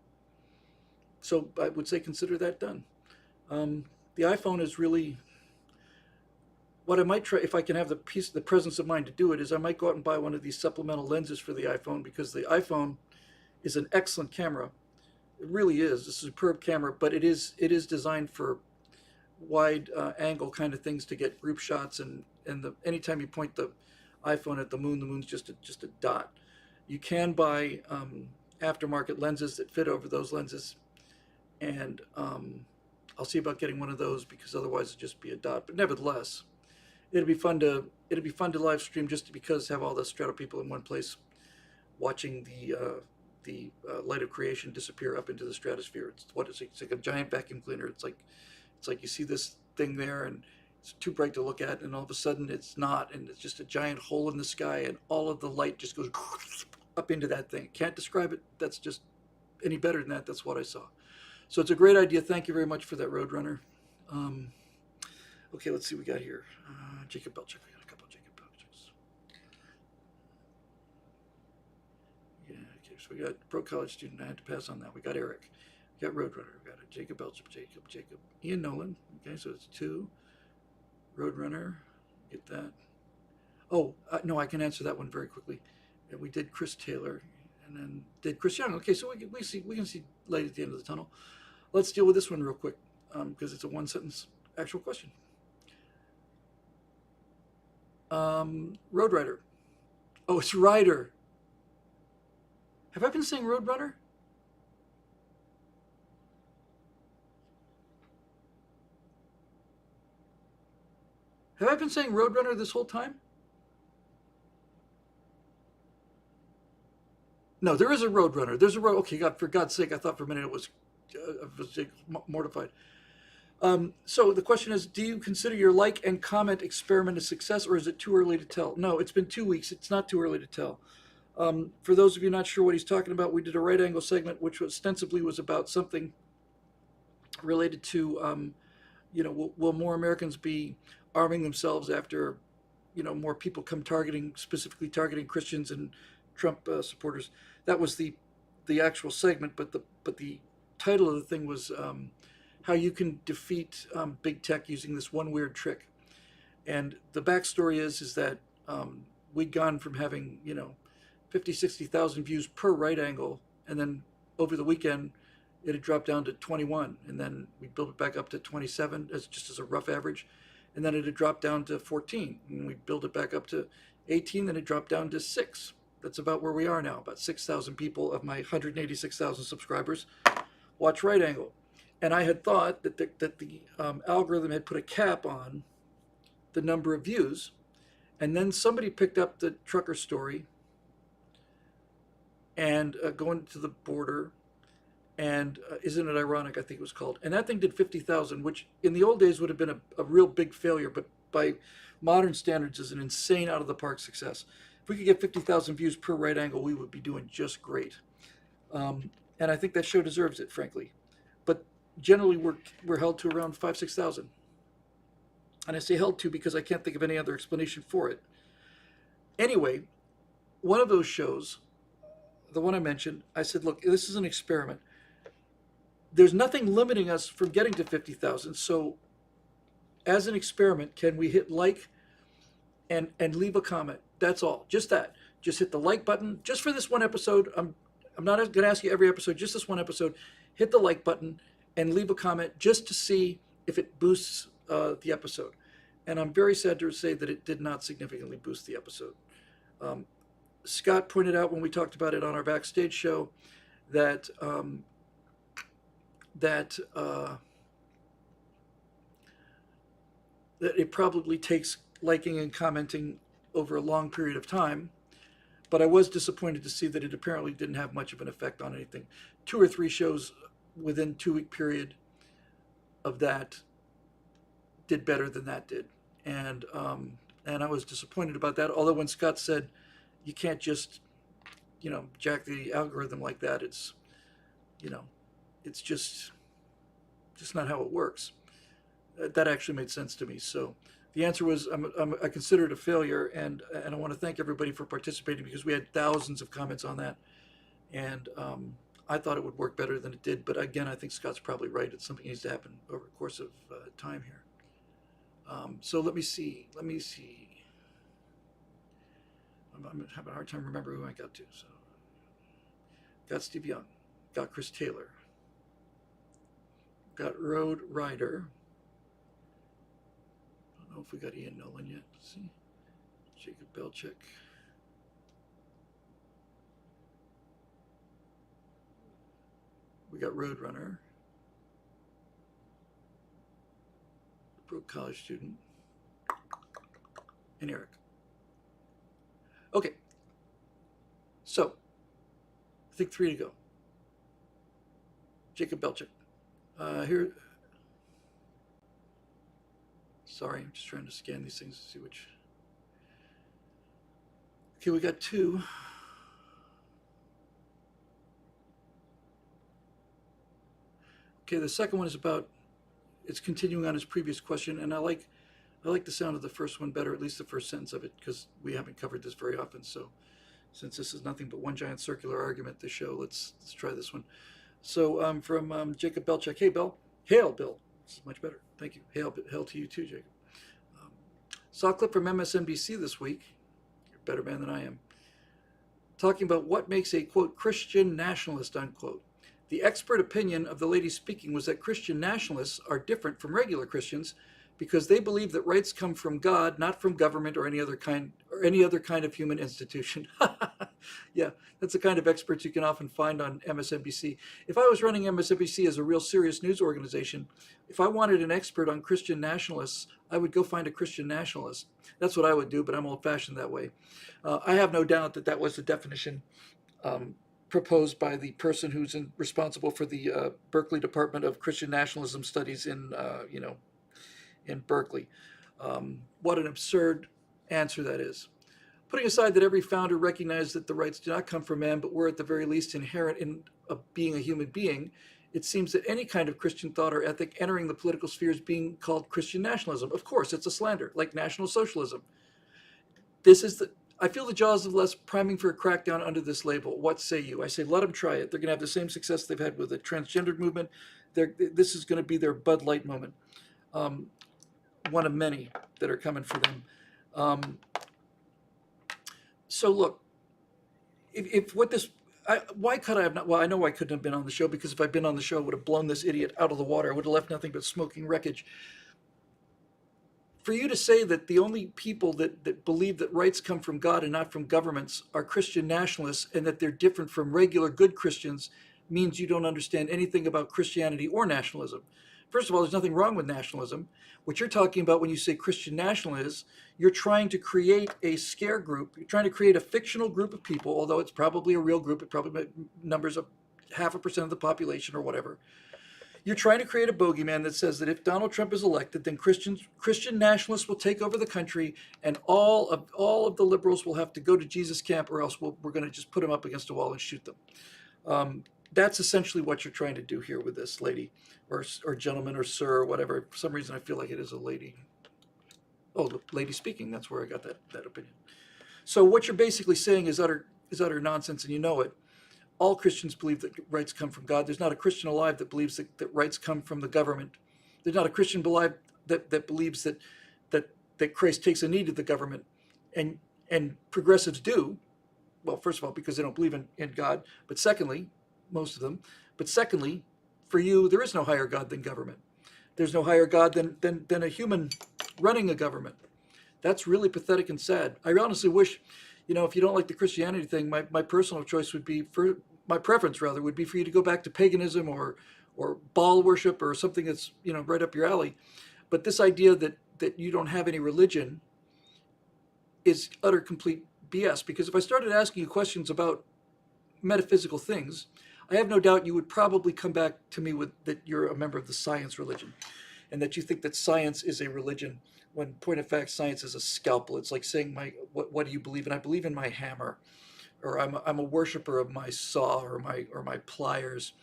So I would say consider that done. The iPhone is really what I might try if I can have the presence of mind to do it. Is I might go out and buy one of these supplemental lenses for the iPhone because the iPhone is an excellent camera. It really is a superb camera, but it is designed for wide angle kind of things to get group shots, and anytime you point the iPhone at the moon's just a dot. You can buy aftermarket lenses that fit over those lenses, and I'll see about getting one of those because otherwise it'd just be a dot. But nevertheless, it'd be fun to live stream just because have all the Strato people in one place watching the light of creation disappear up into the stratosphere. It's like a giant vacuum cleaner. It's like you see this thing there and it's too bright to look at, and all of a sudden it's not, and it's just a giant hole in the sky, and all of the light just goes up into that thing. Can't describe it. That's just any better than that. That's what I saw. So it's a great idea. Thank you very much for that, Roadrunner. Okay, let's see what we got here. Jacob Belchuk. We got a couple of Jacob Belchuks. Yeah, okay, so we got pro college student. I had to pass on that. We got Eric. Got Roadrunner. Got it. Jacob Belchip. Jacob. Ian Nolan. Okay, so it's 2. Roadrunner. Get that. Oh, no, I can answer that one very quickly. We did Chris Taylor, and then did Chris Young. Okay, so we can see light at the end of the tunnel. Let's deal with this one real quick, because it's a one-sentence actual question. Road Rider. Oh, it's Rider. Have I been saying Roadrunner? Have I been saying Roadrunner this whole time? No, there is a Roadrunner. There's a road. Okay, God, for God's sake, I thought for a minute it was, I was mortified. So the question is, do you consider your like and comment experiment a success, or is it too early to tell? No, it's been 2 weeks. It's not too early to tell. For those of you not sure what he's talking about, we did a right angle segment, which ostensibly was about something related to, will more Americans be arming themselves after, more people come specifically targeting Christians and Trump supporters. That was the actual segment, but the title of the thing was how you can defeat big tech using this one weird trick. And the backstory is that we'd gone from having 50, 60,000 views per right angle, and then over the weekend it had dropped down to 21, and then we built it back up to 27 as a rough average, and then it had dropped down to 14, and we built it back up to 18, then it dropped down to 6. That's about where we are now. About 6,000 people of my 186,000 subscribers watch right angle. And I had thought that the algorithm had put a cap on the number of views, and then somebody picked up the trucker story and going to the border, and Isn't It Ironic, I think it was called. And that thing did 50,000, which in the old days would have been a real big failure, but by modern standards is an insane out of the park success. If we could get 50,000 views per right angle, we would be doing just great. And I think that show deserves it, frankly. But generally, we're held to around 5,000-6,000. And I say held to because I can't think of any other explanation for it. Anyway, one of those shows, the one I mentioned, I said, look, this is an experiment. There's nothing limiting us from getting to 50,000. So as an experiment, can we hit like and leave a comment? That's all. Just that. Just hit the like button. Just for this one episode. I'm not going to ask you every episode, just this one episode. Hit the like button and leave a comment just to see if it boosts the episode. And I'm very sad to say that it did not significantly boost the episode. Scott pointed out when we talked about it on our backstage show that that it probably takes liking and commenting over a long period of time. But I was disappointed to see that it apparently didn't have much of an effect on anything. 2 or 3 shows within 2-week period of that did better than that did. And I was disappointed about that. Although when Scott said, you can't just, jack the algorithm like that, it's just not how it works. That actually made sense to me. So the answer was I consider it a failure, and I want to thank everybody for participating because we had thousands of comments on that, and I thought it would work better than it did. But again, I think Scott's probably right. It's something needs to happen over the course of time here. So let me see. I'm having a hard time remembering who I got to. So got Steve Young, got Chris Taylor, got Road Rider. I don't know if we got Ian Nolan yet. Let's see. Jacob Belchik. We got Roadrunner. Broke college student. And Eric. Okay. So, I think 3 to go. Jacob Belchik. Here. Sorry, I'm just trying to scan these things to see which. Okay, we got 2. Okay, the second one is about, it's continuing on his previous question, and I like the sound of the first one better, at least the first sentence of it, because we haven't covered this very often. So since this is nothing but one giant circular argument, this show, let's try this one. So from Jacob Belcheck. Hey, Bill. Hail, Bill. This is much better. Thank you. Hail to you too, Jacob. Um, Saw a clip from MSNBC this week. You're a better man than I am. Talking about what makes a, quote, Christian nationalist, unquote. The expert opinion of the lady speaking was that Christian nationalists are different from regular Christians because they believe that rights come from God, not from government or any other kind of human institution. Yeah, that's the kind of experts you can often find on MSNBC. If I was running MSNBC as a real serious news organization, if I wanted an expert on Christian nationalists, I would go find a Christian nationalist. That's what I would do, but I'm old-fashioned that way. I have no doubt that that was the definition um, proposed by the person who's responsible for the Berkeley Department of Christian Nationalism Studies in Berkeley. What an absurd answer that is. Putting aside that every founder recognized that the rights do not come from man, but were at the very least inherent in being a human being, it seems that any kind of Christian thought or ethic entering the political sphere is being called Christian nationalism. Of course, it's a slander, like National Socialism. This is the I feel the jaws of less priming for a crackdown under this label. What say you? I say let them try it. They're going to have the same success they've had with the transgendered movement. This is going to be their Bud Light moment. Um, one of many that are coming for them. Um, so look, if what this, why could I have not? Well, I know I couldn't have been on the show because if I'd been on the show, I would have blown this idiot out of the water. I would have left nothing but smoking wreckage. For you to say that the only people that believe that rights come from God and not from governments are Christian nationalists and that they're different from regular good Christians means you don't understand anything about Christianity or nationalism. First of all, there's nothing wrong with nationalism. What you're talking about when you say Christian national is you're trying to create a scare group. You're trying to create a fictional group of people, although it's probably a real group. It probably numbers of 0.5% of the population or whatever. You're trying to create a bogeyman that says that if Donald Trump is elected, then Christian nationalists will take over the country, and all of the liberals will have to go to Jesus camp, or else we're going to just put them up against a wall and shoot them. That's essentially what you're trying to do here with this lady, or gentleman, or sir, or whatever. For some reason, I feel like it is a lady. Oh, the lady speaking. That's where I got that opinion. So what you're basically saying is utter nonsense, and you know it. All Christians believe that rights come from God. There's not a Christian alive that believes that rights come from the government. There's not a Christian alive that believes that Christ takes a knee to the government. And progressives do. Well, first of all, because they don't believe in God. But secondly, most of them. But secondly, for you, there is no higher God than government. There's no higher God than a human running a government. That's really pathetic and sad. I honestly wish, if you don't like the Christianity thing, my personal choice would be my preference rather would be for you to go back to paganism or Baal worship or something that's right up your alley. But this idea that you don't have any religion is utter complete BS. Because if I started asking you questions about metaphysical things, I have no doubt you would probably come back to me with that you're a member of the science religion, and that you think that science is a religion. When point of fact, science is a scalpel. It's like saying what do you believe in? I believe in my hammer, or I'm a worshiper of my saw or my pliers.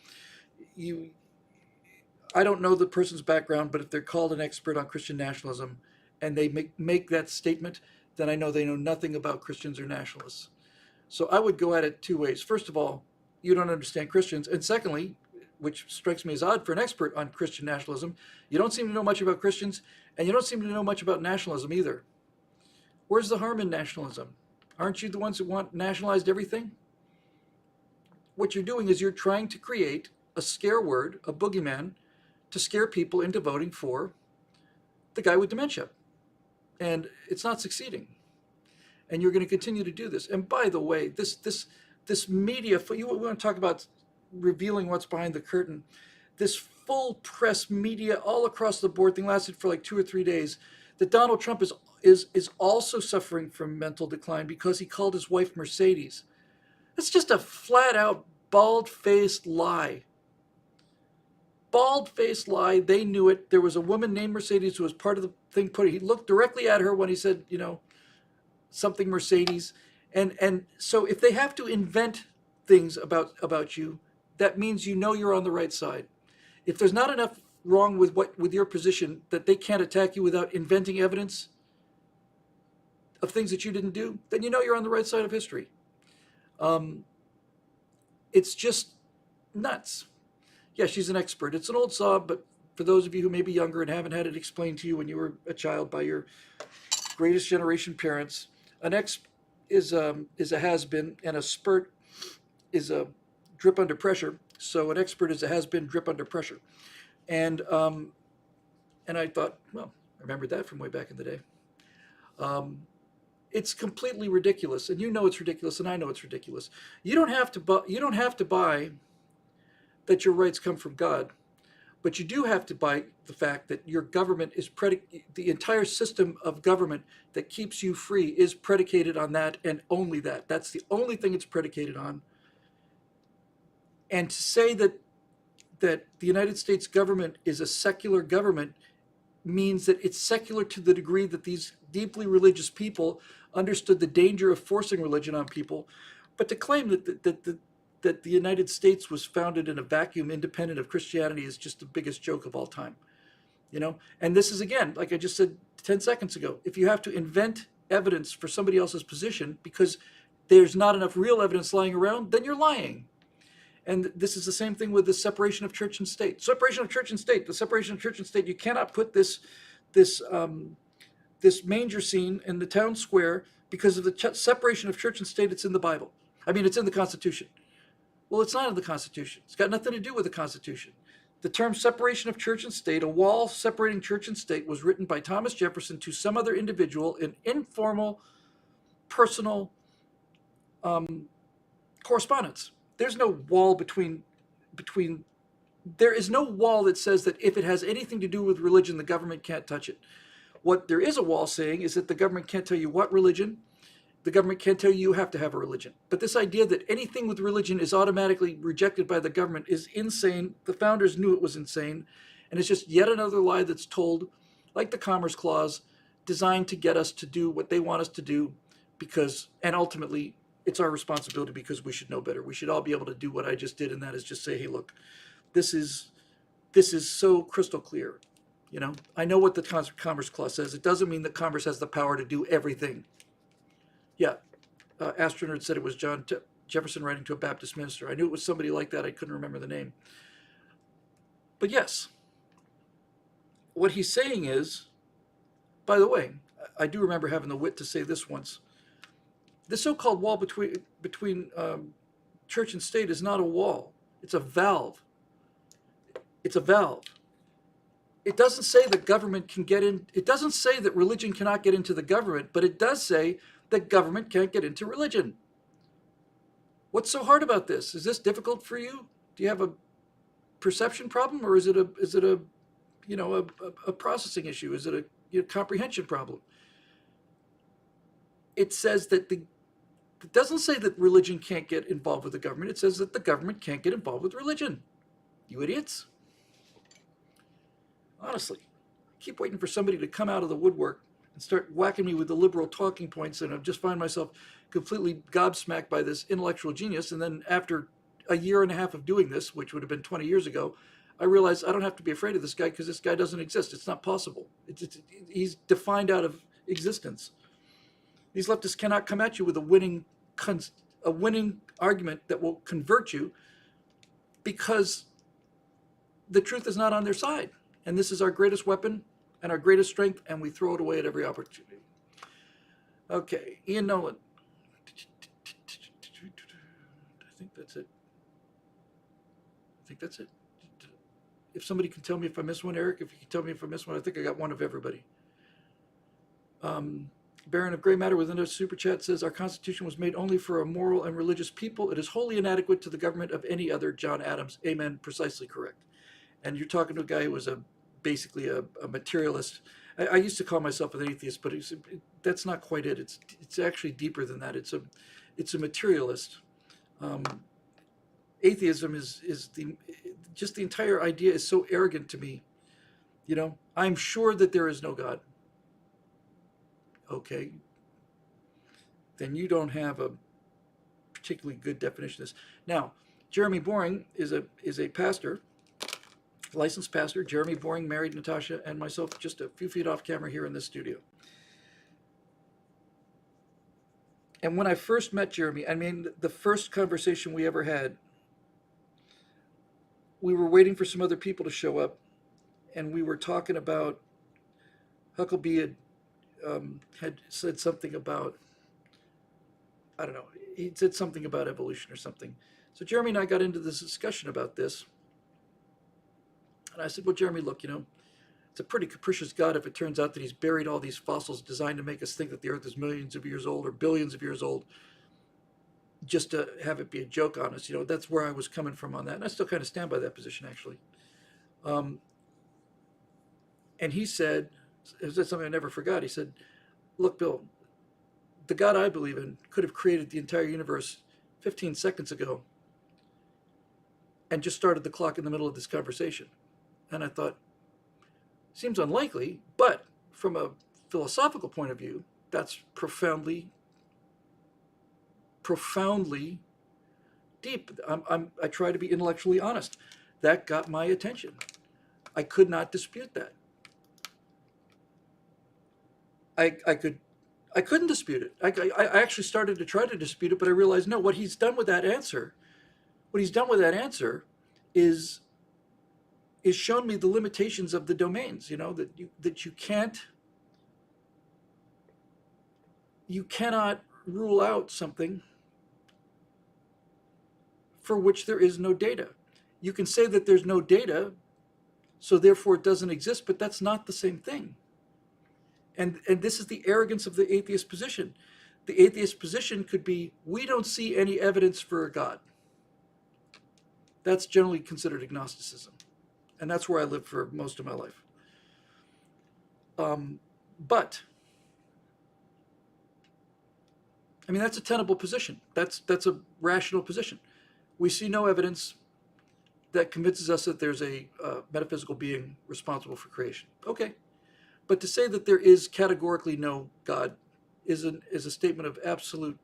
I don't know the person's background, but if they're called an expert on Christian nationalism and they make that statement, then I know they know nothing about Christians or nationalists. So I would go at it two ways. First of all, you don't understand Christians, and secondly, which strikes me as odd for an expert on Christian nationalism, you don't seem to know much about Christians, and you don't seem to know much about nationalism either. Where's the harm in nationalism? Aren't you the ones who want nationalized everything? What you're doing is you're trying to create a scare word, a boogeyman, to scare people into voting for the guy with dementia. And it's not succeeding. And you're going to continue to do this. And by the way, this media, we want to talk about revealing what's behind the curtain. This full press media all across the board thing lasted for like 2 or 3 days. That Donald Trump is also suffering from mental decline because he called his wife Mercedes. That's just a flat out bald-faced lie. Bald-faced lie. They knew it. There was a woman named Mercedes who was part of the thing. He looked directly at her when he said, something Mercedes. And so if they have to invent things about you, that means you're on the right side. If there's not enough wrong with your position that they can't attack you without inventing evidence of things that you didn't do, then you're on the right side of history. It's just nuts. Yeah, she's an expert. It's an old saw, but for those of you who may be younger and haven't had it explained to you when you were a child by your greatest generation parents, an ex is a has been, and a spurt is a drip under pressure. So an expert is a has been drip under pressure. And and I thought, well, I remembered that from way back in the day. Um, it's completely ridiculous, and you know it's ridiculous, and I know it's ridiculous. You don't have to buy that your rights come from God, but you do have to buy the fact that your government is the entire system of government that keeps you free is predicated on that and only that. That's the only thing it's predicated on. And to say that the United States government is a secular government means that it's secular to the degree that these deeply religious people understood the danger of forcing religion on people. But to claim that the United States was founded in a vacuum independent of Christianity is just the biggest joke of all time. You know, and this is, again, like I just said 10 seconds ago, if you have to invent evidence for somebody else's position because there's not enough real evidence lying around, then you're lying. And this is the same thing with the separation of church and state. Separation of church and state. The separation of church and state. You cannot put this manger scene in the town square because of the separation of church and state. It's in the Bible. I mean, it's in the Constitution. Well, it's not in the Constitution. It's got nothing to do with the Constitution. The term separation of church and state, a wall separating church and state, was written by Thomas Jefferson to some other individual in informal, personal correspondence. There's no wall there is no wall that says that if it has anything to do with religion, the government can't touch it. What there is a wall saying is that the government can't tell you what religion, the government can't tell you you have to have a religion. But this idea that anything with religion is automatically rejected by the government is insane. The founders knew it was insane. And it's just yet another lie that's told, like the Commerce Clause, designed to get us to do what they want us to do and ultimately, it's our responsibility because we should know better. We should all be able to do what I just did, and that is just say, hey, look, this is so crystal clear. You know, I know what the Commerce Clause says. It doesn't mean that Congress has the power to do everything. Yeah, Astronaut said it was Jefferson writing to a Baptist minister. I knew it was somebody like that. I couldn't remember the name. But yes, what he's saying is, by the way, I do remember having the wit to say this once. The so-called wall between church and state is not a wall. It's a valve. It's a valve. It doesn't say that government can get in. It doesn't say that religion cannot get into the government, but it does say that government can't get into religion. What's so hard about this? Is this difficult for you? Do you have a perception problem, or is it a processing issue? Is it a comprehension problem? It says that it doesn't say that religion can't get involved with the government. It says that the government can't get involved with religion. You idiots. Honestly, I keep waiting for somebody to come out of the woodwork and start whacking me with the liberal talking points, and I just find myself completely gobsmacked by this intellectual genius. And then after a year and a half of doing this, which would have been 20 years ago, I realized I don't have to be afraid of this guy because this guy doesn't exist. It's not possible. He's defined out of existence. These leftists cannot come at you with a winning argument that will convert you because the truth is not on their side. And this is our greatest weapon and our greatest strength, and we throw it away at every opportunity. Okay, Ian Nolan. I think that's it. If somebody can tell me if I missed one, Eric, if you can tell me if I missed one, I think I got one of everybody. Baron of Gray Matter within a super chat says, our Constitution was made only for a moral and religious people. It is wholly inadequate to the government of any other. John Adams. Amen. Precisely correct. And you're talking to a guy who was basically a materialist. I used to call myself an atheist, but that's not quite it. It's actually deeper than that. It's a materialist. Atheism is the entire idea is so arrogant to me. You know, I'm sure that there is no God. Okay, then you don't have a particularly good definition of this. Now, Jeremy Boring is a pastor, licensed pastor. Jeremy Boring married Natasha and myself just a few feet off camera here in this studio. And when I first met Jeremy, I mean, the first conversation we ever had, we were waiting for some other people to show up, and we were talking about Huckabee had said something about, I don't know, he said something about evolution or something. So Jeremy and I got into this discussion about this, and I said, well, Jeremy, look, it's a pretty capricious God if it turns out that he's buried all these fossils designed to make us think that the Earth is millions of years old or billions of years old, just to have it be a joke on us. That's where I was coming from on that, and I still kind of stand by that position, actually. And he said something I never forgot. He said, look, Bill, the God I believe in could have created the entire universe 15 seconds ago and just started the clock in the middle of this conversation. And I thought, seems unlikely, but from a philosophical point of view, that's profoundly deep. I try to be intellectually honest. That got my attention. I could not dispute that. I couldn't dispute it. I actually started to try to dispute it, but I realized no. What he's done with that answer is shown me the limitations of the domains. That you cannot rule out something for which there is no data. You can say that there's no data, so therefore it doesn't exist, but that's not the same thing. And this is the arrogance of the atheist position. The atheist position could be, we don't see any evidence for a God. That's generally considered agnosticism. And that's where I lived for most of my life. But, I mean, that's a tenable position. That's a rational position. We see no evidence that convinces us that there's a metaphysical being responsible for creation. Okay. But to say that there is categorically no God is a statement of absolute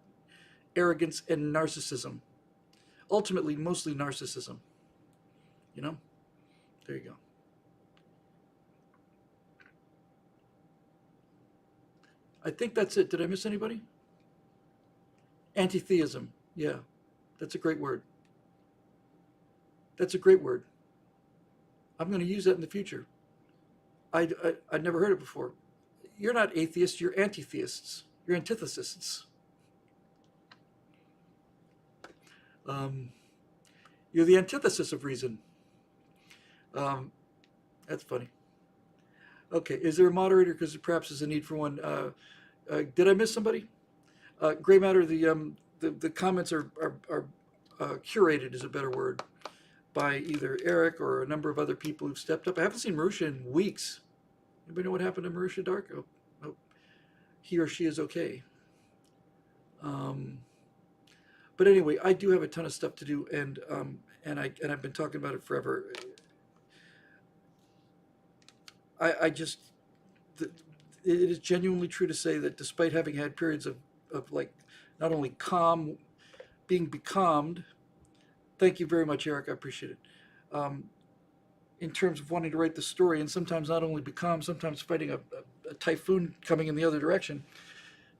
arrogance and narcissism. Ultimately, mostly narcissism. There you go. I think that's it. Did I miss anybody? Anti-theism. Yeah, that's a great word. That's a great word. I'm going to use that in the future. I'd never heard it before. You're not atheists, you're anti-theists. You're antithesists. You're the antithesis of reason. That's funny. Okay, is there a moderator? Because perhaps there's a need for one. Did I miss somebody? Gray matter. The comments are curated, is a better word, by either Eric or a number of other people who've stepped up. I haven't seen Marusha in weeks. Anybody know what happened to Marusha Dark? Oh, he or she is okay. But anyway, I do have a ton of stuff to do, and I've been talking about it forever. It is genuinely true to say that despite having had periods of like not only being becalmed, thank you very much, Eric, I appreciate it. In terms of wanting to write the story, and sometimes not only becalmed, sometimes fighting a typhoon coming in the other direction,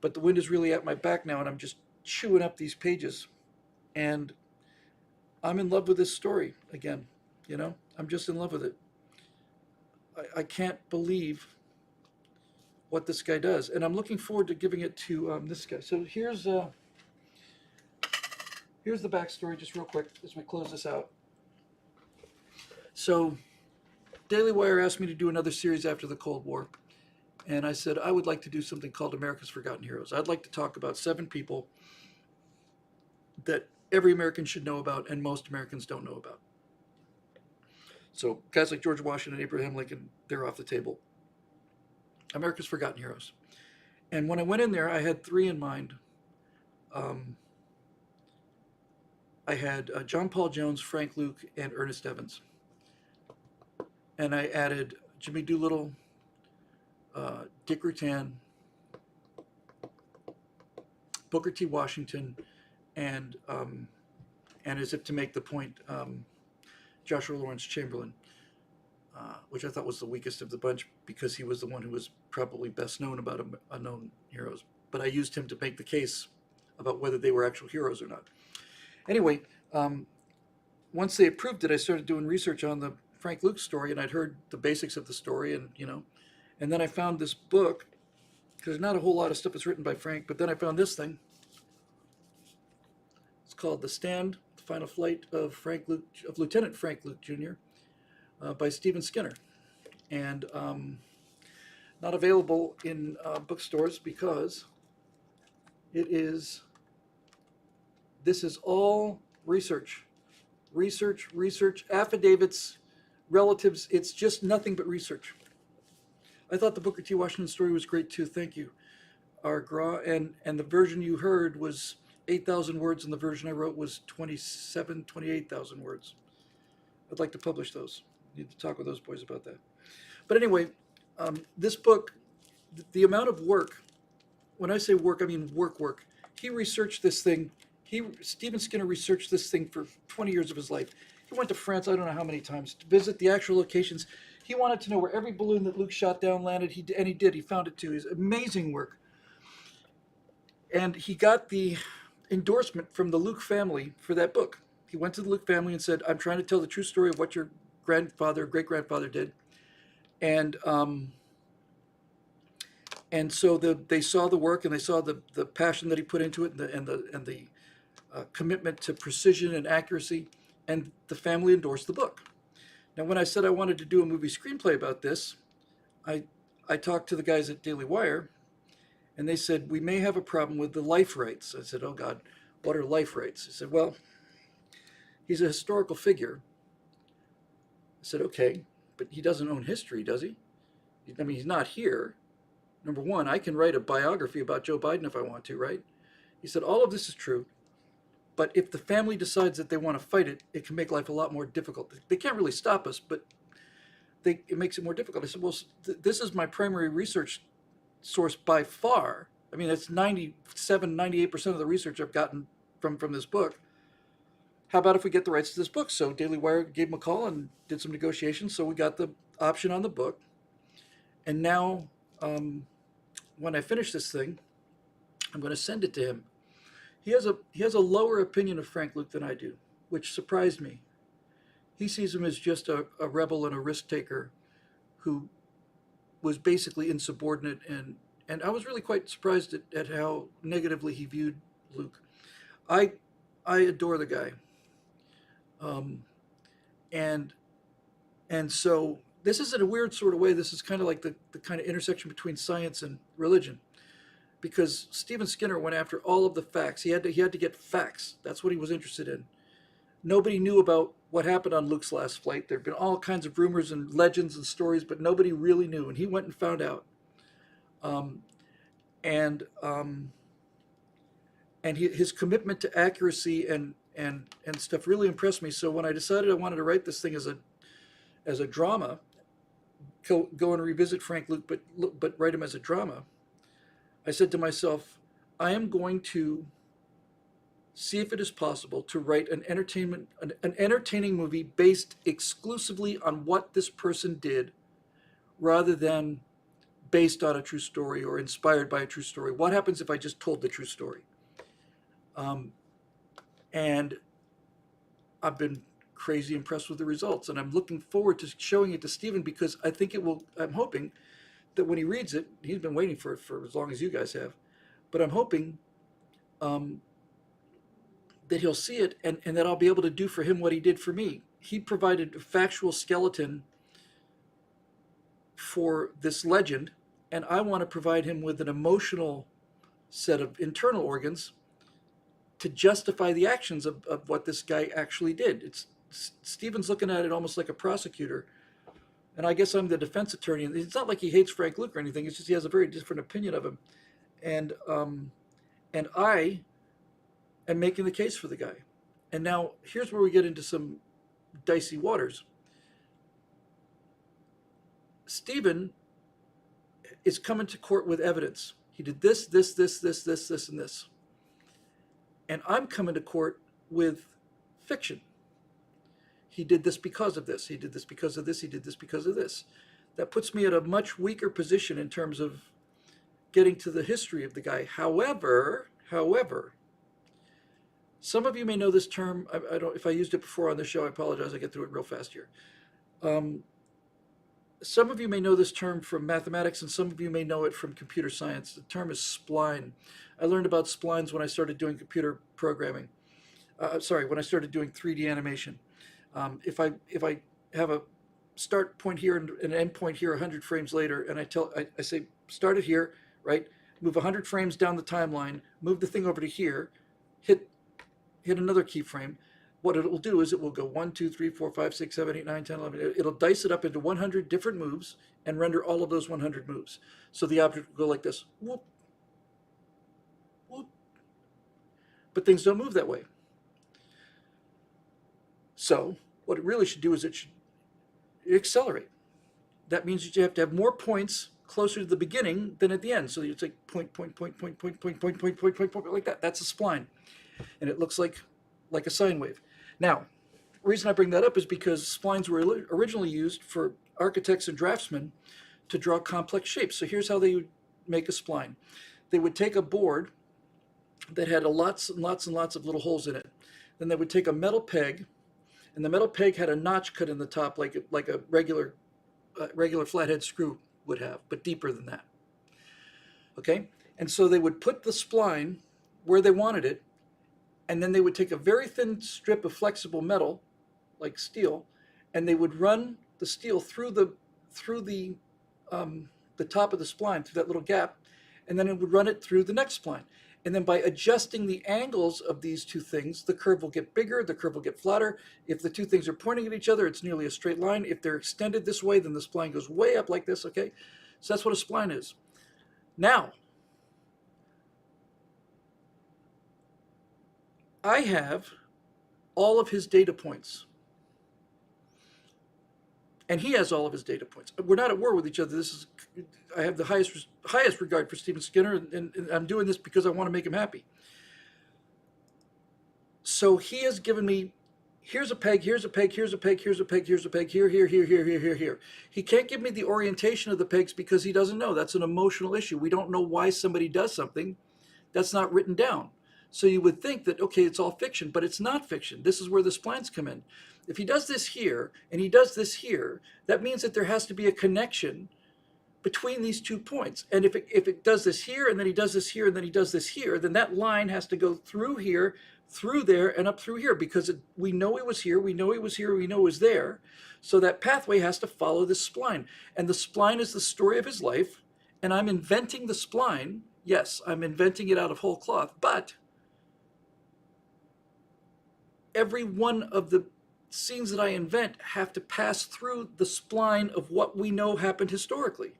but the wind is really at my back now, and I'm just chewing up these pages, and I'm in love with this story again. I'm just in love with it. I can't believe what this guy does, and I'm looking forward to giving it to this guy. So here's the backstory, just real quick as we close this out. So Daily Wire asked me to do another series after the Cold War, and I said I would like to do something called America's Forgotten Heroes. I'd like to talk about 7 people that every American should know about and most Americans don't know about. So guys like George Washington, Abraham Lincoln, they're off the table. America's Forgotten Heroes. And when I went in there, I had 3 in mind. I had John Paul Jones, Frank Luke, and Ernest Evans. And I added Jimmy Doolittle, Dick Rutan, Booker T. Washington, and as if to make the point, Joshua Lawrence Chamberlain, which I thought was the weakest of the bunch because he was the one who was probably best known about unknown heroes. But I used him to make the case about whether they were actual heroes or not. Anyway, once they approved it, I started doing research on the Frank Luke story, and I'd heard the basics of the story, and and then I found this book because there's not a whole lot of stuff that's written by Frank, but then I found this thing. It's called The Stand: The Final Flight of Lieutenant Frank Luke Jr. By Stephen Skinner, and not available in bookstores because this is all research, affidavits, relatives. It's just nothing but research. I thought the Booker T. Washington story was great too. Thank you, Argra. And the version you heard was 8,000 words, and the version I wrote was 28,000 words. I'd like to publish those. Need to talk with those boys about that. But anyway, this book, the amount of work, when I say work, I mean work. He researched this thing. Stephen Skinner researched this thing for 20 years of his life. He went to France, I don't know how many times, to visit the actual locations. He wanted to know where every balloon that Luke shot down landed, and he did. He found it too. It's amazing work. And he got the endorsement from the Luke family for that book. He went to the Luke family and said, I'm trying to tell the true story of what your great-grandfather did. And so they saw the work, and they saw the passion that he put into it, and the commitment to precision and accuracy, and the family endorsed the book. Now, when I said I wanted to do a movie screenplay about this, I talked to the guys at Daily Wire, and they said, we may have a problem with the life rights. I said, oh God, what are life rights? He said, well, he's a historical figure. I said, okay, but he doesn't own history, does he? I mean, he's not here. Number one, I can write a biography about Joe Biden if I want to, right? He said, all of this is true, but if the family decides that they want to fight it, it can make life a lot more difficult. They can't really stop us, but it makes it more difficult. I said, well, this is my primary research source by far. I mean, it's 97, 98% of the research I've gotten from this book. How about if we get the rights to this book? So Daily Wire gave him a call and did some negotiations. So we got the option on the book. And now, when I finish this thing, I'm going to send it to him. He has a lower opinion of Frank Luke than I do, which surprised me. He sees him as just a rebel and a risk taker who was basically insubordinate, and I was really quite surprised at how negatively he viewed Luke. I adore the guy, and so this is in a weird sort of way. This is kind of like the kind of intersection between science and religion, because Stephen Skinner went after all of the facts. He had to get facts. That's what he was interested in. Nobody knew about what happened on Luke's last flight. There have been all kinds of rumors and legends and stories, but nobody really knew, and he went and found out. His commitment to accuracy and stuff really impressed me. So when I decided I wanted to write this thing as a drama, go and revisit Frank Luke, but write him as a drama, I said to myself, I am going to see if it is possible to write an entertaining movie based exclusively on what this person did, rather than based on a true story or inspired by a true story. What happens if I just told the true story? And I've been crazy impressed with the results, and I'm looking forward to showing it to Stephen, because I think I'm hoping that when he reads it, he's been waiting for it for as long as you guys have, but I'm hoping that he'll see it, and that I'll be able to do for him what he did for me. He provided a factual skeleton for this legend, and I want to provide him with an emotional set of internal organs to justify the actions of what this guy actually did. Stephen's looking at it almost like a prosecutor, and I guess I'm the defense attorney. And it's not like he hates Frank Luke or anything. It's just he has a very different opinion of him, and I am making the case for the guy. And now here's where we get into some dicey waters. Stephen is coming to court with evidence. He did this, and this. And I'm coming to court with fiction. He did this because of this. He did this because of this. He did this because of this. That puts me at a much weaker position in terms of getting to the history of the guy. However, Some of you may know this term. I don't. If I used it before on the show, I apologize. I get through it real fast here. Um, some of you may know this term from mathematics, and some of you may know it from computer science. The term is spline. I learned about splines when I started doing computer programming. Sorry, when I started doing 3D animation. If I have a start point here and an end point here 100 frames later, and I say start it here, right? Move 100 frames down the timeline, move the thing over to here, hit another keyframe. What it will do is it will go 1, 2, 3, 4, 5, 6, 7, 8, 9, 10, 11. It'll dice it up into 100 different moves and render all of those 100 moves. So the object will go like this, whoop, whoop. But things don't move that way. So what it really should do is it should accelerate. That means that you have to have more points closer to the beginning than at the end. So it's like point, like that. That's a spline. And it looks like a sine wave. Now, the reason I bring that up is because splines were originally used for architects and draftsmen to draw complex shapes. So here's how they would make a spline. They would take a board that had lots and lots and lots of little holes in it. Then they would take a metal peg, and the metal peg had a notch cut in the top like a regular flathead screw would have, but deeper than that. Okay? And so they would put the spline where they wanted it, and then they would take a very thin strip of flexible metal, like steel, and they would run the steel through the top of the spline, through that little gap, and then it would run it through the next spline. And then by adjusting the angles of these two things, the curve will get bigger, the curve will get flatter. If the two things are pointing at each other, it's nearly a straight line. If they're extended this way, then the spline goes way up like this, okay? So that's what a spline is. Now, I have all of his data points. And he has all of his data points. We're not at war with each other. I have the highest regard for Stephen Skinner, and I'm doing this because I want to make him happy. So he has given me, here's a peg, here's a peg, here's a peg, here's a peg, here's a peg, here, here, here, here, here, here, here. He can't give me the orientation of the pegs because he doesn't know. That's an emotional issue. We don't know why somebody does something that's not written down. So you would think that, okay, it's all fiction, but it's not fiction. This is where the splines come in. If he does this here and he does this here, that means that there has to be a connection between these 2 points. And if it does this here and then he does this here and then he does this here, then that line has to go through here, through there, and up through here because we know it was here, we know it was here, we know it was there. So that pathway has to follow this spline. And the spline is the story of his life. And I'm inventing the spline. Yes, I'm inventing it out of whole cloth, but every one of the scenes that I invent have to pass through the spline of what we know happened historically.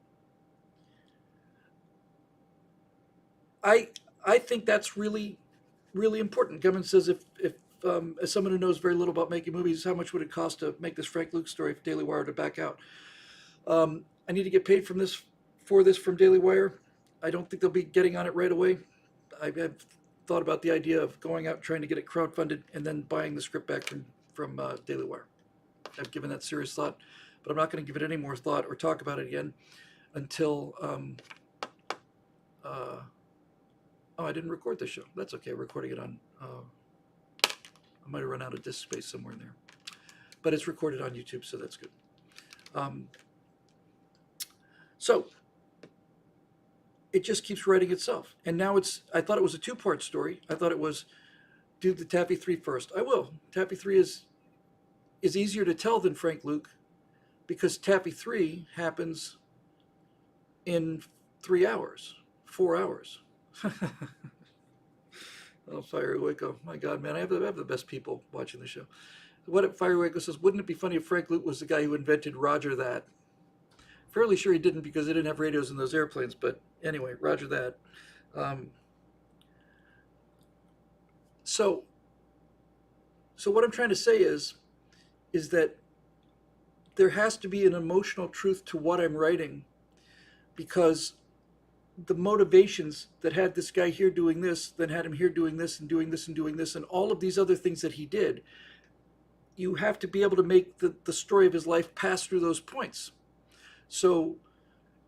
I think that's really, really important. Gumman says if as someone who knows very little about making movies, how much would it cost to make this Frank Luke story for Daily Wire to back out? I need to get paid for this from Daily Wire. I don't think they'll be getting on it right away. I've thought about the idea of going out and trying to get it crowdfunded and then buying the script back from Daily Wire. I've given that serious thought, but I'm not going to give it any more thought or talk about it again until I didn't record this show. That's okay. I'm recording it on I might have run out of disk space somewhere in there, but it's recorded on YouTube, so that's good. So it just keeps writing itself. And now I thought it was a 2-part story. I thought it was do the Taffy 3 first. I will. Taffy 3 is easier to tell than Frank Luke because Taffy 3 happens in 3 hours, 4 hours. Oh, Fiery Waco. My God, man, I have the best people watching the show. What if Fiery Waco says, wouldn't it be funny if Frank Luke was the guy who invented Roger That? Fairly sure he didn't because they didn't have radios in those airplanes, but anyway, Roger That. So what I'm trying to say is that there has to be an emotional truth to what I'm writing because the motivations that had this guy here doing this, then had him here doing this and doing this and doing this, and all of these other things that he did, you have to be able to make the story of his life pass through those points. So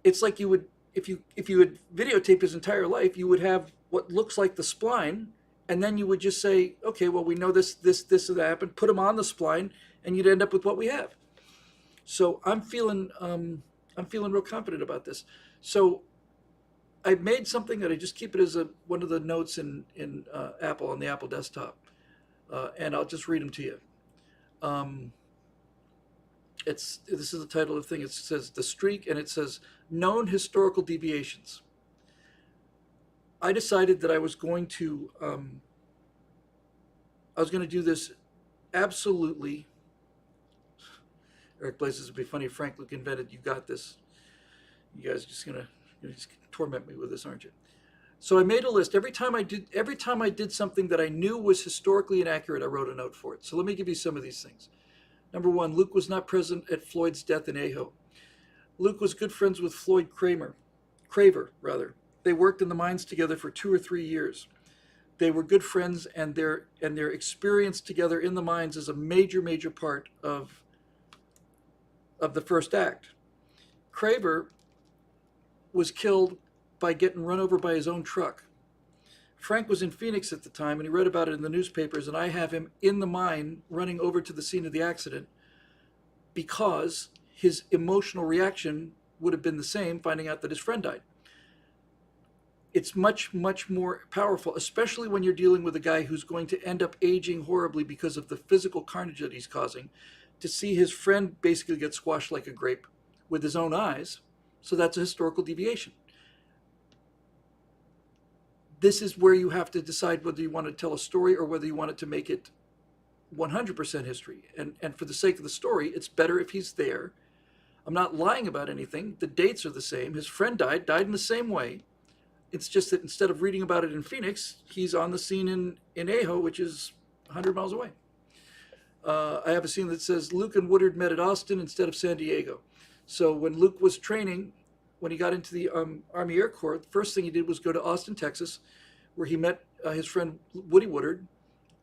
it's like you would, if you had videotaped his entire life, you would have what looks like the spline, and then you would just say, okay, well, we know this, and that happened. Put them on the spline, and you'd end up with what we have. So I'm feeling real confident about this. So I made something that I just keep it as one of the notes in Apple on the Apple desktop, and I'll just read them to you. Um, this is the title of the thing. It says The Streak, and it says known historical deviations. I decided that I was going to do this absolutely. Eric Blazes, would be funny if Frank Luke invented "You Got This." You guys are just gonna just torment me with this, aren't you? So I made a list. Every time I did something that I knew was historically inaccurate, I wrote a note for it. So let me give you some of these things. Number one, Luke was not present at Floyd's death in Aho. Luke was good friends with Floyd Craver, rather. They worked in the mines together for 2 or 3 years. They were good friends, and their experience together in the mines is a major part of the first act. Craver was killed by getting run over by his own truck. Frank was in Phoenix at the time, and he read about it in the newspapers, and I have him in the mine running over to the scene of the accident because his emotional reaction would have been the same finding out that his friend died. It's much more powerful, especially when you're dealing with a guy who's going to end up aging horribly because of the physical carnage that he's causing, to see his friend basically get squashed like a grape with his own eyes. So that's a historical deviation. This is where you have to decide whether you want to tell a story or whether you want it to make it 100% history. And for the sake of the story, it's better if he's there. I'm not lying about anything. The dates are the same. His friend died in the same way. It's just that instead of reading about it in Phoenix, he's on the scene in Aho, which is 100 miles away. I have a scene that says Luke and Woodard met at Austin instead of San Diego. So when Luke was training, when he got into the Army Air Corps, the first thing he did was go to Austin, Texas, where he met his friend Woody Woodard,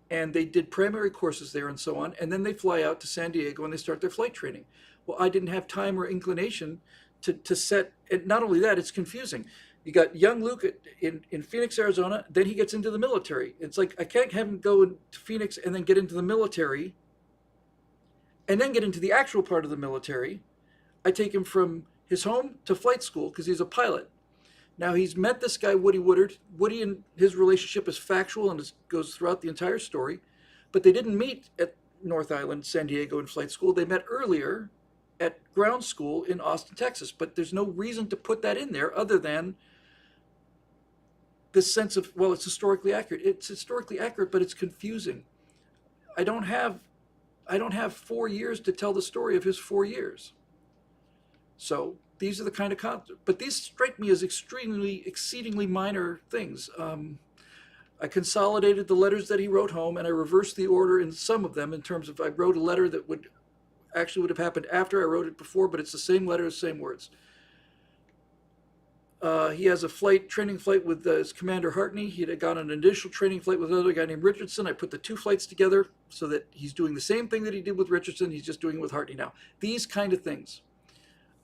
and they did primary courses there and so on. And then they fly out to San Diego and they start their flight training. Well, I didn't have time or inclination to set, and not only that, it's confusing. You got young Luke in Phoenix, Arizona, then he gets into the military. It's like, I can't have him go to Phoenix and then get into the military and then get into the actual part of the military. I take him from his home to flight school because he's a pilot. Now he's met this guy, Woody Woodard. Woody and his relationship is factual and goes throughout the entire story. But they didn't meet at North Island, San Diego in flight school. They met earlier at ground school in Austin, Texas. But there's no reason to put that in there other than this sense of, well, it's historically accurate. It's historically accurate, but it's confusing. I don't have 4 years to tell the story of his 4 years. So these are the kind of concepts, but these strike me as exceedingly minor things. I consolidated the letters that he wrote home, and I reversed the order in some of them in terms of I wrote a letter that would have happened after I wrote it before, but it's the same letter, same words. He has a training flight with his commander Hartney. He had gone on an initial training flight with another guy named Richardson. I put the two flights together so that he's doing the same thing that he did with Richardson. He's just doing it with Hartney now. These kind of things.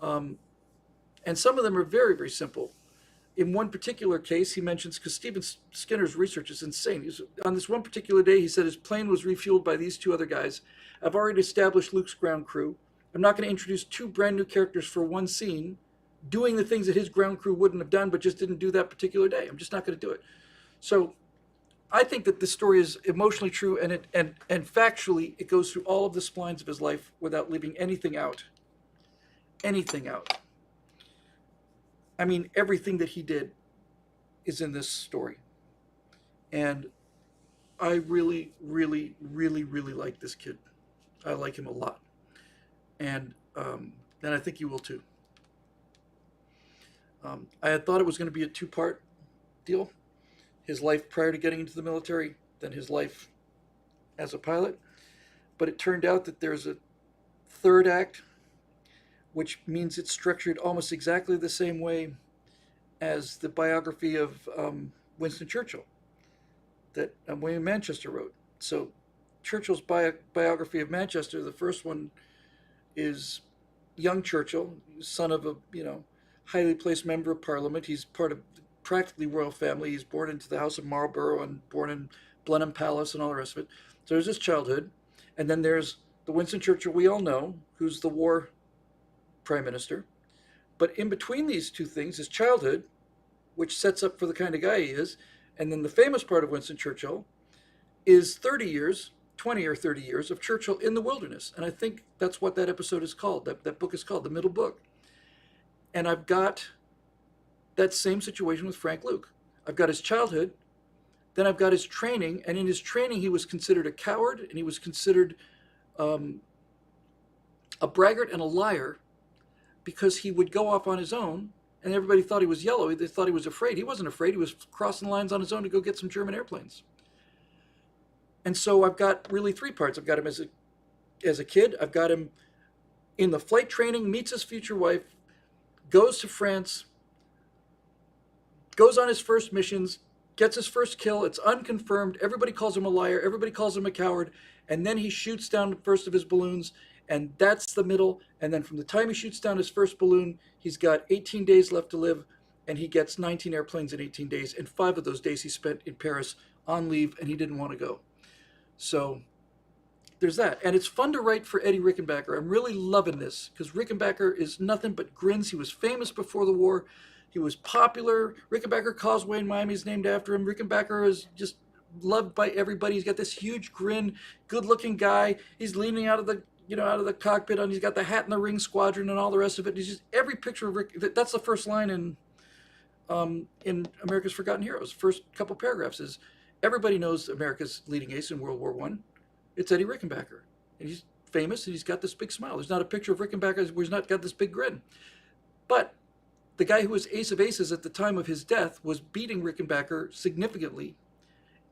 And some of them are very simple. In one particular case, he mentions, because Stephen Skinner's research is insane. On this one particular day, he said his plane was refueled by these two other guys. I've already established Luke's ground crew. I'm not going to introduce two brand new characters for one scene, doing the things that his ground crew wouldn't have done, but just didn't do that particular day. I'm just not going to do it. So I think that this story is emotionally true, and factually, it goes through all of the splines of his life without leaving anything out. Anything out. I mean, everything that he did is in this story. And I really like this kid. I like him a lot. And I think you will too. I had thought it was going to be a 2-part deal. His life prior to getting into the military, then his life as a pilot. But it turned out that there's a third act, which means it's structured almost exactly the same way as the biography of Winston Churchill that William Manchester wrote. So Churchill's biography of Manchester, the first one is young Churchill, son of a highly placed member of Parliament. He's part of practically royal family. He's born into the House of Marlborough and born in Blenheim Palace and all the rest of it. So there's his childhood. And then there's the Winston Churchill we all know, who's the war prime minister. But in between these two things, his childhood, which sets up for the kind of guy he is, and then the famous part of Winston Churchill is 30 years, 20 or 30 years of Churchill in the wilderness. And I think that's what that episode is called. That book is called, The Middle Book. And I've got that same situation with Frank Luke. I've got his childhood, then I've got his training, and in his training he was considered a coward, and he was considered a braggart and a liar because he would go off on his own, and everybody thought he was yellow. They thought he was afraid. He wasn't afraid. He was crossing lines on his own to go get some German airplanes. And so I've got really three parts. I've got him as a kid. I've got him in the flight training, meets his future wife, goes to France, goes on his first missions, gets his first kill. It's unconfirmed. Everybody calls him a liar. Everybody calls him a coward. And then he shoots down the first of his balloons, and that's the middle. And then from the time he shoots down his first balloon, he's got 18 days left to live, and he gets 19 airplanes in 18 days. And 5 of those days he spent in Paris on leave, and he didn't want to go. So there's that. And it's fun to write for Eddie Rickenbacker. I'm really loving this because Rickenbacker is nothing but grins. He was famous before the war. He was popular. Rickenbacker Causeway in Miami is named after him. Rickenbacker is just loved by everybody. He's got this huge grin, good-looking guy. He's leaning out of the cockpit, and he's got the hat and the ring Squadron and all the rest of it. He's just every picture of Rick. That's the first line in America's Forgotten Heroes. First couple paragraphs is everybody knows America's leading ace in World War I. It's Eddie Rickenbacker, and he's famous, and he's got this big smile. There's not a picture of Rickenbacker where he's not got this big grin, but the guy who was ace of aces at the time of his death was beating Rickenbacker significantly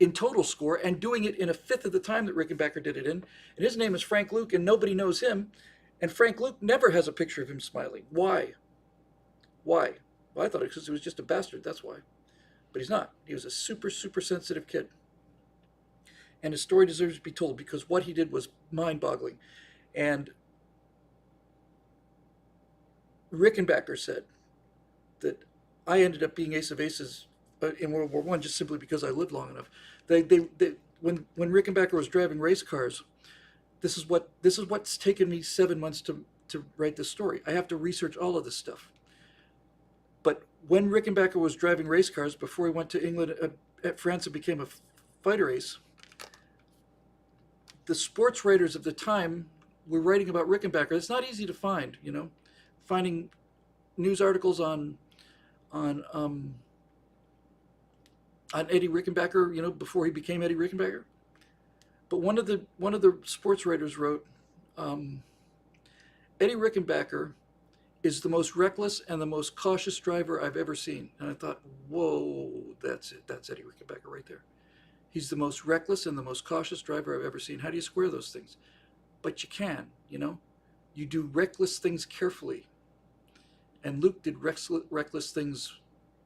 in total score and doing it in a fifth of the time that Rickenbacker did it in. And his name is Frank Luke, and nobody knows him. And Frank Luke never has a picture of him smiling. Why? Well, I thought it was because he was just a bastard. That's why. But he's not. He was a super, super sensitive kid. And his story deserves to be told because what he did was mind-boggling. And Rickenbacker said that I ended up being ace of aces in World War I just simply because I lived long enough. When Rickenbacker was driving race cars, this is what's taken me 7 months to write this story. I have to research all of this stuff. But when Rickenbacker was driving race cars before he went to England, France, and became a fighter ace, the sports writers of the time were writing about Rickenbacker. It's not easy to find, finding news articles on Eddie Rickenbacker, before he became Eddie Rickenbacker. But one of the sports writers wrote, Eddie Rickenbacker is the most reckless and the most cautious driver I've ever seen. And I thought, whoa, that's it. That's Eddie Rickenbacker right there. He's the most reckless and the most cautious driver I've ever seen. How do you square those things? But you can, You do reckless things carefully. And Luke did reckless things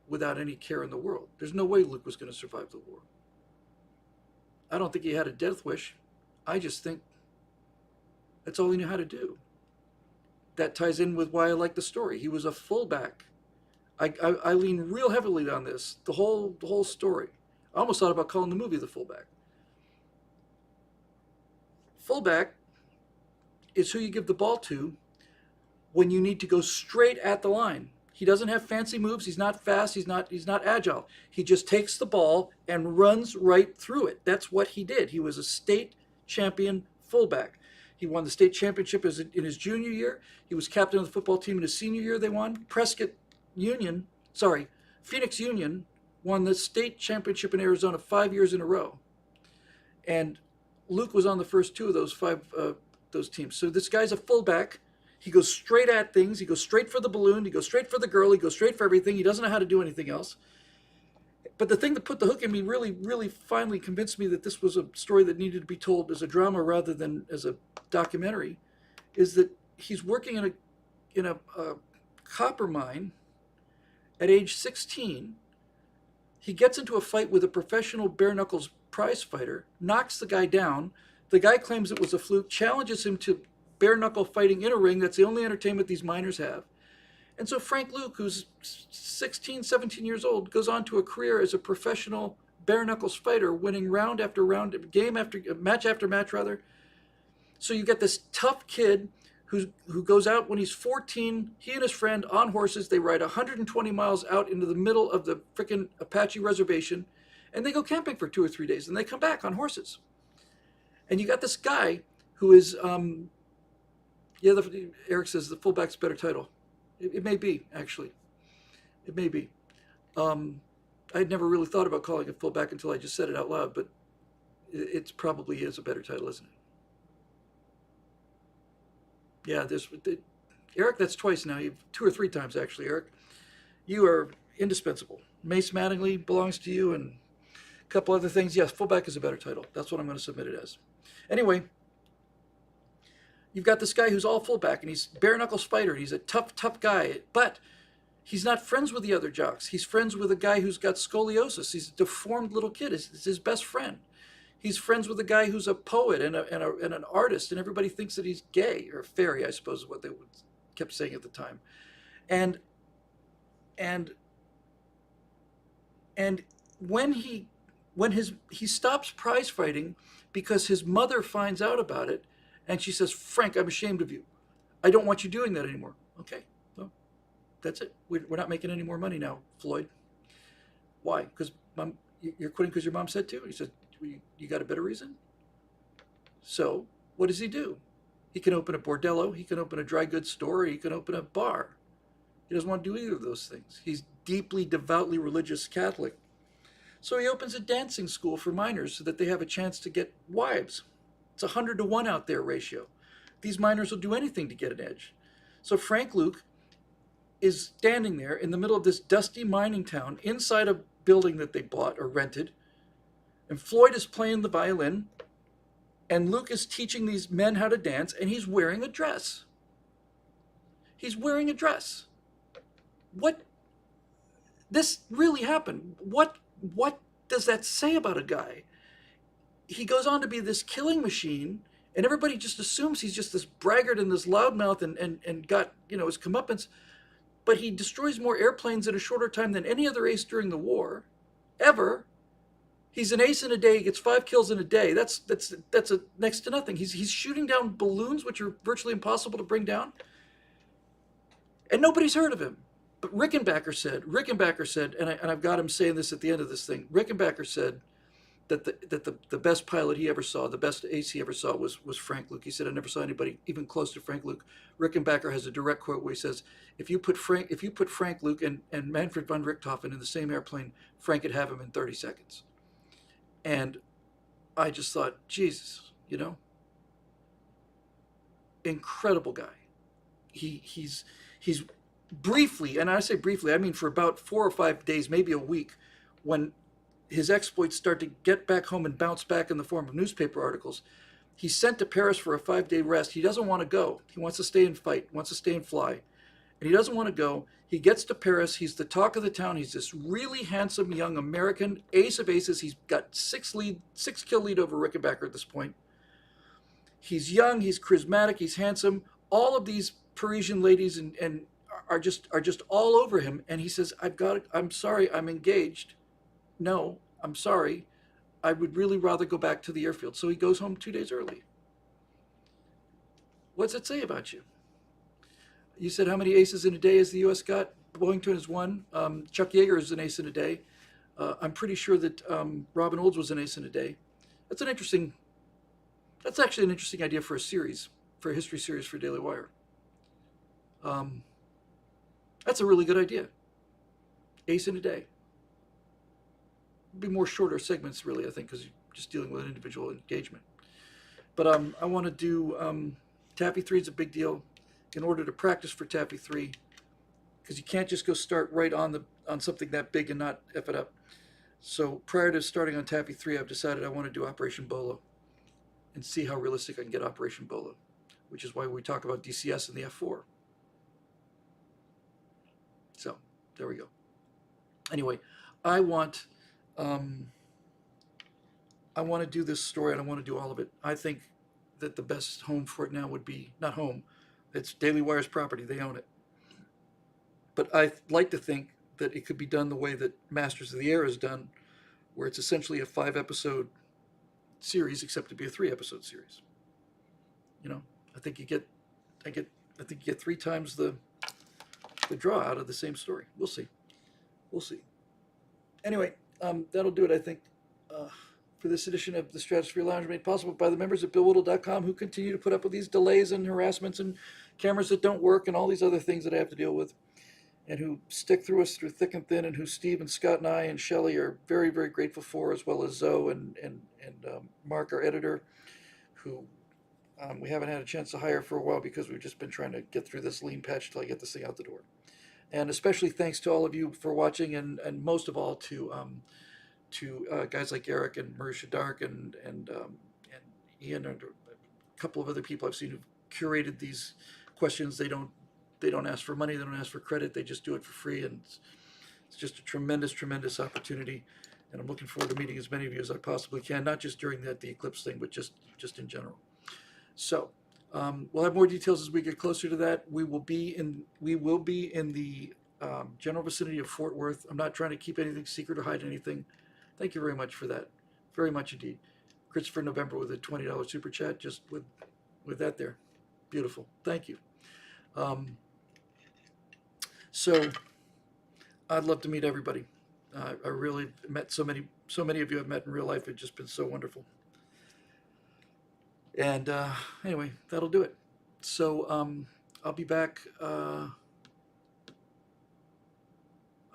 without any care in the world. There's no way Luke was going to survive the war. I don't think he had a death wish. I just think that's all he knew how to do. That ties in with why I like the story. He was a fullback. I lean real heavily on this, the whole story. I almost thought about calling the movie The Fullback. Fullback is who you give the ball to when you need to go straight at the line. He doesn't have fancy moves. He's not fast. He's not agile. He just takes the ball and runs right through it. That's what he did. He was a state champion fullback. He won the state championship in his junior year. He was captain of the football team in his senior year. They won. Phoenix Union won the state championship in Arizona 5 years in a row. And Luke was on the first 2 of those teams. So this guy's a fullback. He goes straight at things. He goes straight for the balloon. He goes straight for the girl. He goes straight for everything. He doesn't know how to do anything else. But the thing that put the hook in me really, really finally convinced me that this was a story that needed to be told as a drama rather than as a documentary is that he's working in a copper mine at age 16. He gets into a fight with a professional bare knuckles prize fighter, knocks the guy down. The guy claims it was a fluke, challenges him to bare knuckle fighting in a ring. That's the only entertainment these miners have. And so Frank Luke, who's 16, 17 years old, goes on to a career as a professional bare knuckles fighter, winning round after round, game after match after match, rather. So you get this tough kid who goes out when he's 14. He and his friend on horses. They ride 120 miles out into the middle of the frickin' Apache reservation, and they go camping for 2 or 3 days, and they come back on horses. And you got this guy who is, Eric says the fullback's a better title. It may be, actually. It may be. I'd never really thought about calling it fullback until I just said it out loud, but it probably is a better title, isn't it? Yeah, Eric, that's twice now. You've 2 or 3 times, actually, Eric. You are indispensable. Mace Mattingly belongs to you, and a couple other things. Yes, fullback is a better title. That's what I'm going to submit it as. Anyway, you've got this guy who's all fullback, and he's bare knuckles fighter, and he's a tough, tough guy, but he's not friends with the other jocks. He's friends with a guy who's got scoliosis. He's a deformed little kid. It's his best friend. He's friends with a guy who's a poet and an artist, and everybody thinks that he's gay, or a fairy, I suppose is what they kept saying at the time. And when he stops prize fighting because his mother finds out about it, and she says, "Frank, I'm ashamed of you. I don't want you doing that anymore." Okay, well, that's it. We're not making any more money now, Floyd. Why? Because you're quitting because your mom said to? He said, "You got a better reason?" So what does he do? He can open a bordello, he can open a dry goods store, or he can open a bar. He doesn't want to do either of those things. He's deeply, devoutly religious Catholic. So he opens a dancing school for minors so that they have a chance to get wives. It's 100-to-1 out there ratio. These minors will do anything to get an edge. So Frank Luke is standing there in the middle of this dusty mining town inside a building that they bought or rented. And Floyd is playing the violin, and Luke is teaching these men how to dance, and he's wearing a dress. He's wearing a dress. What? This really happened. What does that say about a guy? He goes on to be this killing machine, and everybody just assumes he's just this braggart and this loudmouth and got, his comeuppance. But he destroys more airplanes in a shorter time than any other ace during the war, ever. He's an ace in a day. He gets 5 kills in a day. That's a next to nothing. He's shooting down balloons, which are virtually impossible to bring down, and nobody's heard of him. But Rickenbacker said, and I've got him saying this at the end of this thing. Rickenbacker said that the best pilot he ever saw, the best ace he ever saw was Frank Luke. He said, "I never saw anybody even close to Frank Luke." Rickenbacker has a direct quote where he says, if you put Frank Luke and Manfred von Richthofen in the same airplane, Frank could have him in 30 seconds. And I just thought, Jesus, incredible guy. He's briefly, and I say briefly, I mean for about 4 or 5 days, maybe a week, when his exploits start to get back home and bounce back in the form of newspaper articles, he's sent to Paris for a 5-day rest. He doesn't want to go. He wants to stay and fight, wants to stay and fly. And he doesn't want to go. He gets to Paris. He's the talk of the town. He's this really handsome young American, ace of aces. He's got 6 kill lead over Rickenbacker at this point. He's young. He's charismatic. He's handsome. All of these Parisian ladies and are just all over him. And he says, I'm sorry, I'm engaged. No, I'm sorry. I would really rather go back to the airfield. So he goes home 2 days early. What's it say about you? You said how many aces in a day has the U.S. got? Boeington is 1. Chuck Yeager is an ace in a day. I'm pretty sure that Robin Olds was an ace in a day. That's actually an interesting idea for a history series for Daily Wire. That's a really good idea. Ace in a day. It'd be more shorter segments, really, I think, because you're just dealing with an individual engagement. But I want to do Taffy 3 is a big deal. In order to practice for Taffy 3, because you can't just go start right on something that big and not F it up. So prior to starting on Taffy 3, I've decided I want to do Operation Bolo and see how realistic I can get Operation Bolo, which is why we talk about DCS and the F4. So there we go. Anyway, I want to do this story, and I want to do all of it. I think that the best home for it now would be, not home, it's Daily Wire's property. They own it. But I like to think that it could be done the way that Masters of the Air is done, where it's essentially a 5-episode series, except to be a 3-episode series. You know, I think you get 3 times the draw out of the same story. We'll see. We'll see. Anyway, that'll do it, I think, for this edition of the Stratosphere Lounge, made possible by the members at BillWhittle.com, who continue to put up with these delays and harassments and cameras that don't work and all these other things that I have to deal with, and who stick through us through thick and thin, and who Steve and Scott and I and Shelley are very, very grateful for, as well as Zoe and Mark, our editor, who we haven't had a chance to hire for a while because we've just been trying to get through this lean patch till I get this thing out the door. And especially thanks to all of you for watching, and most of all to guys like Eric and Marisha Dark and Ian and a couple of other people I've seen who've curated these questions. They don't ask for money, they don't ask for credit, they just do it for free, and it's just a tremendous opportunity. And I'm looking forward to meeting as many of you as I possibly can, not just during the eclipse thing, but just in general. So we'll have more details as we get closer to that. We will be in the general vicinity of Fort Worth. I'm not trying to keep anything secret or hide anything. Thank you very much for that. Very much indeed. Christopher November with a $20 super chat, just with that there. Beautiful. Thank you. So I'd love to meet everybody. I really met so many of you I've met in real life. It's just been so wonderful. And anyway, that'll do it. So I'll be back. I'll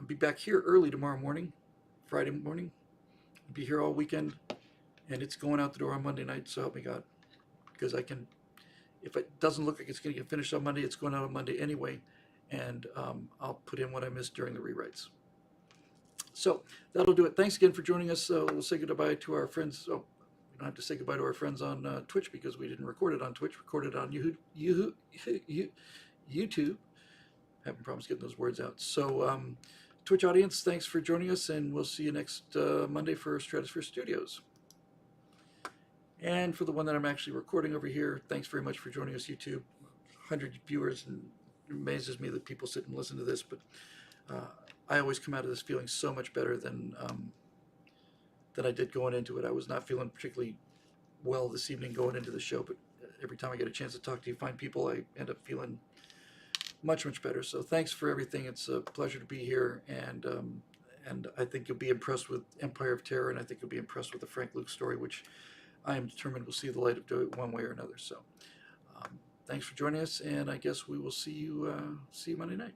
be back here early tomorrow morning, Friday morning. I'll be here all weekend, and it's going out the door on Monday night. So help me God, because I can. If it doesn't look like it's going to get finished on Monday, it's going out on Monday anyway, and I'll put in what I missed during the rewrites. So that'll do it. Thanks again for joining us. We'll say goodbye to our friends. Oh, we don't have to say goodbye to our friends on Twitch because we didn't record it on Twitch. Recorded on YouTube. Having problems getting those words out. So Twitch audience, thanks for joining us, and we'll see you next Monday for Stratosphere Studios. And for the one that I'm actually recording over here, thanks very much for joining us, YouTube. 100 viewers, and it amazes me that people sit and listen to this, but I always come out of this feeling so much better than I did going into it. I was not feeling particularly well this evening going into the show, but every time I get a chance to talk to you, fine people, I end up feeling much better. So thanks for everything. It's a pleasure to be here, and I think you'll be impressed with Empire of Terror, and I think you'll be impressed with the Frank Luke story, which I am determined will see the light of day one way or another. So thanks for joining us, and I guess we will see you Monday night.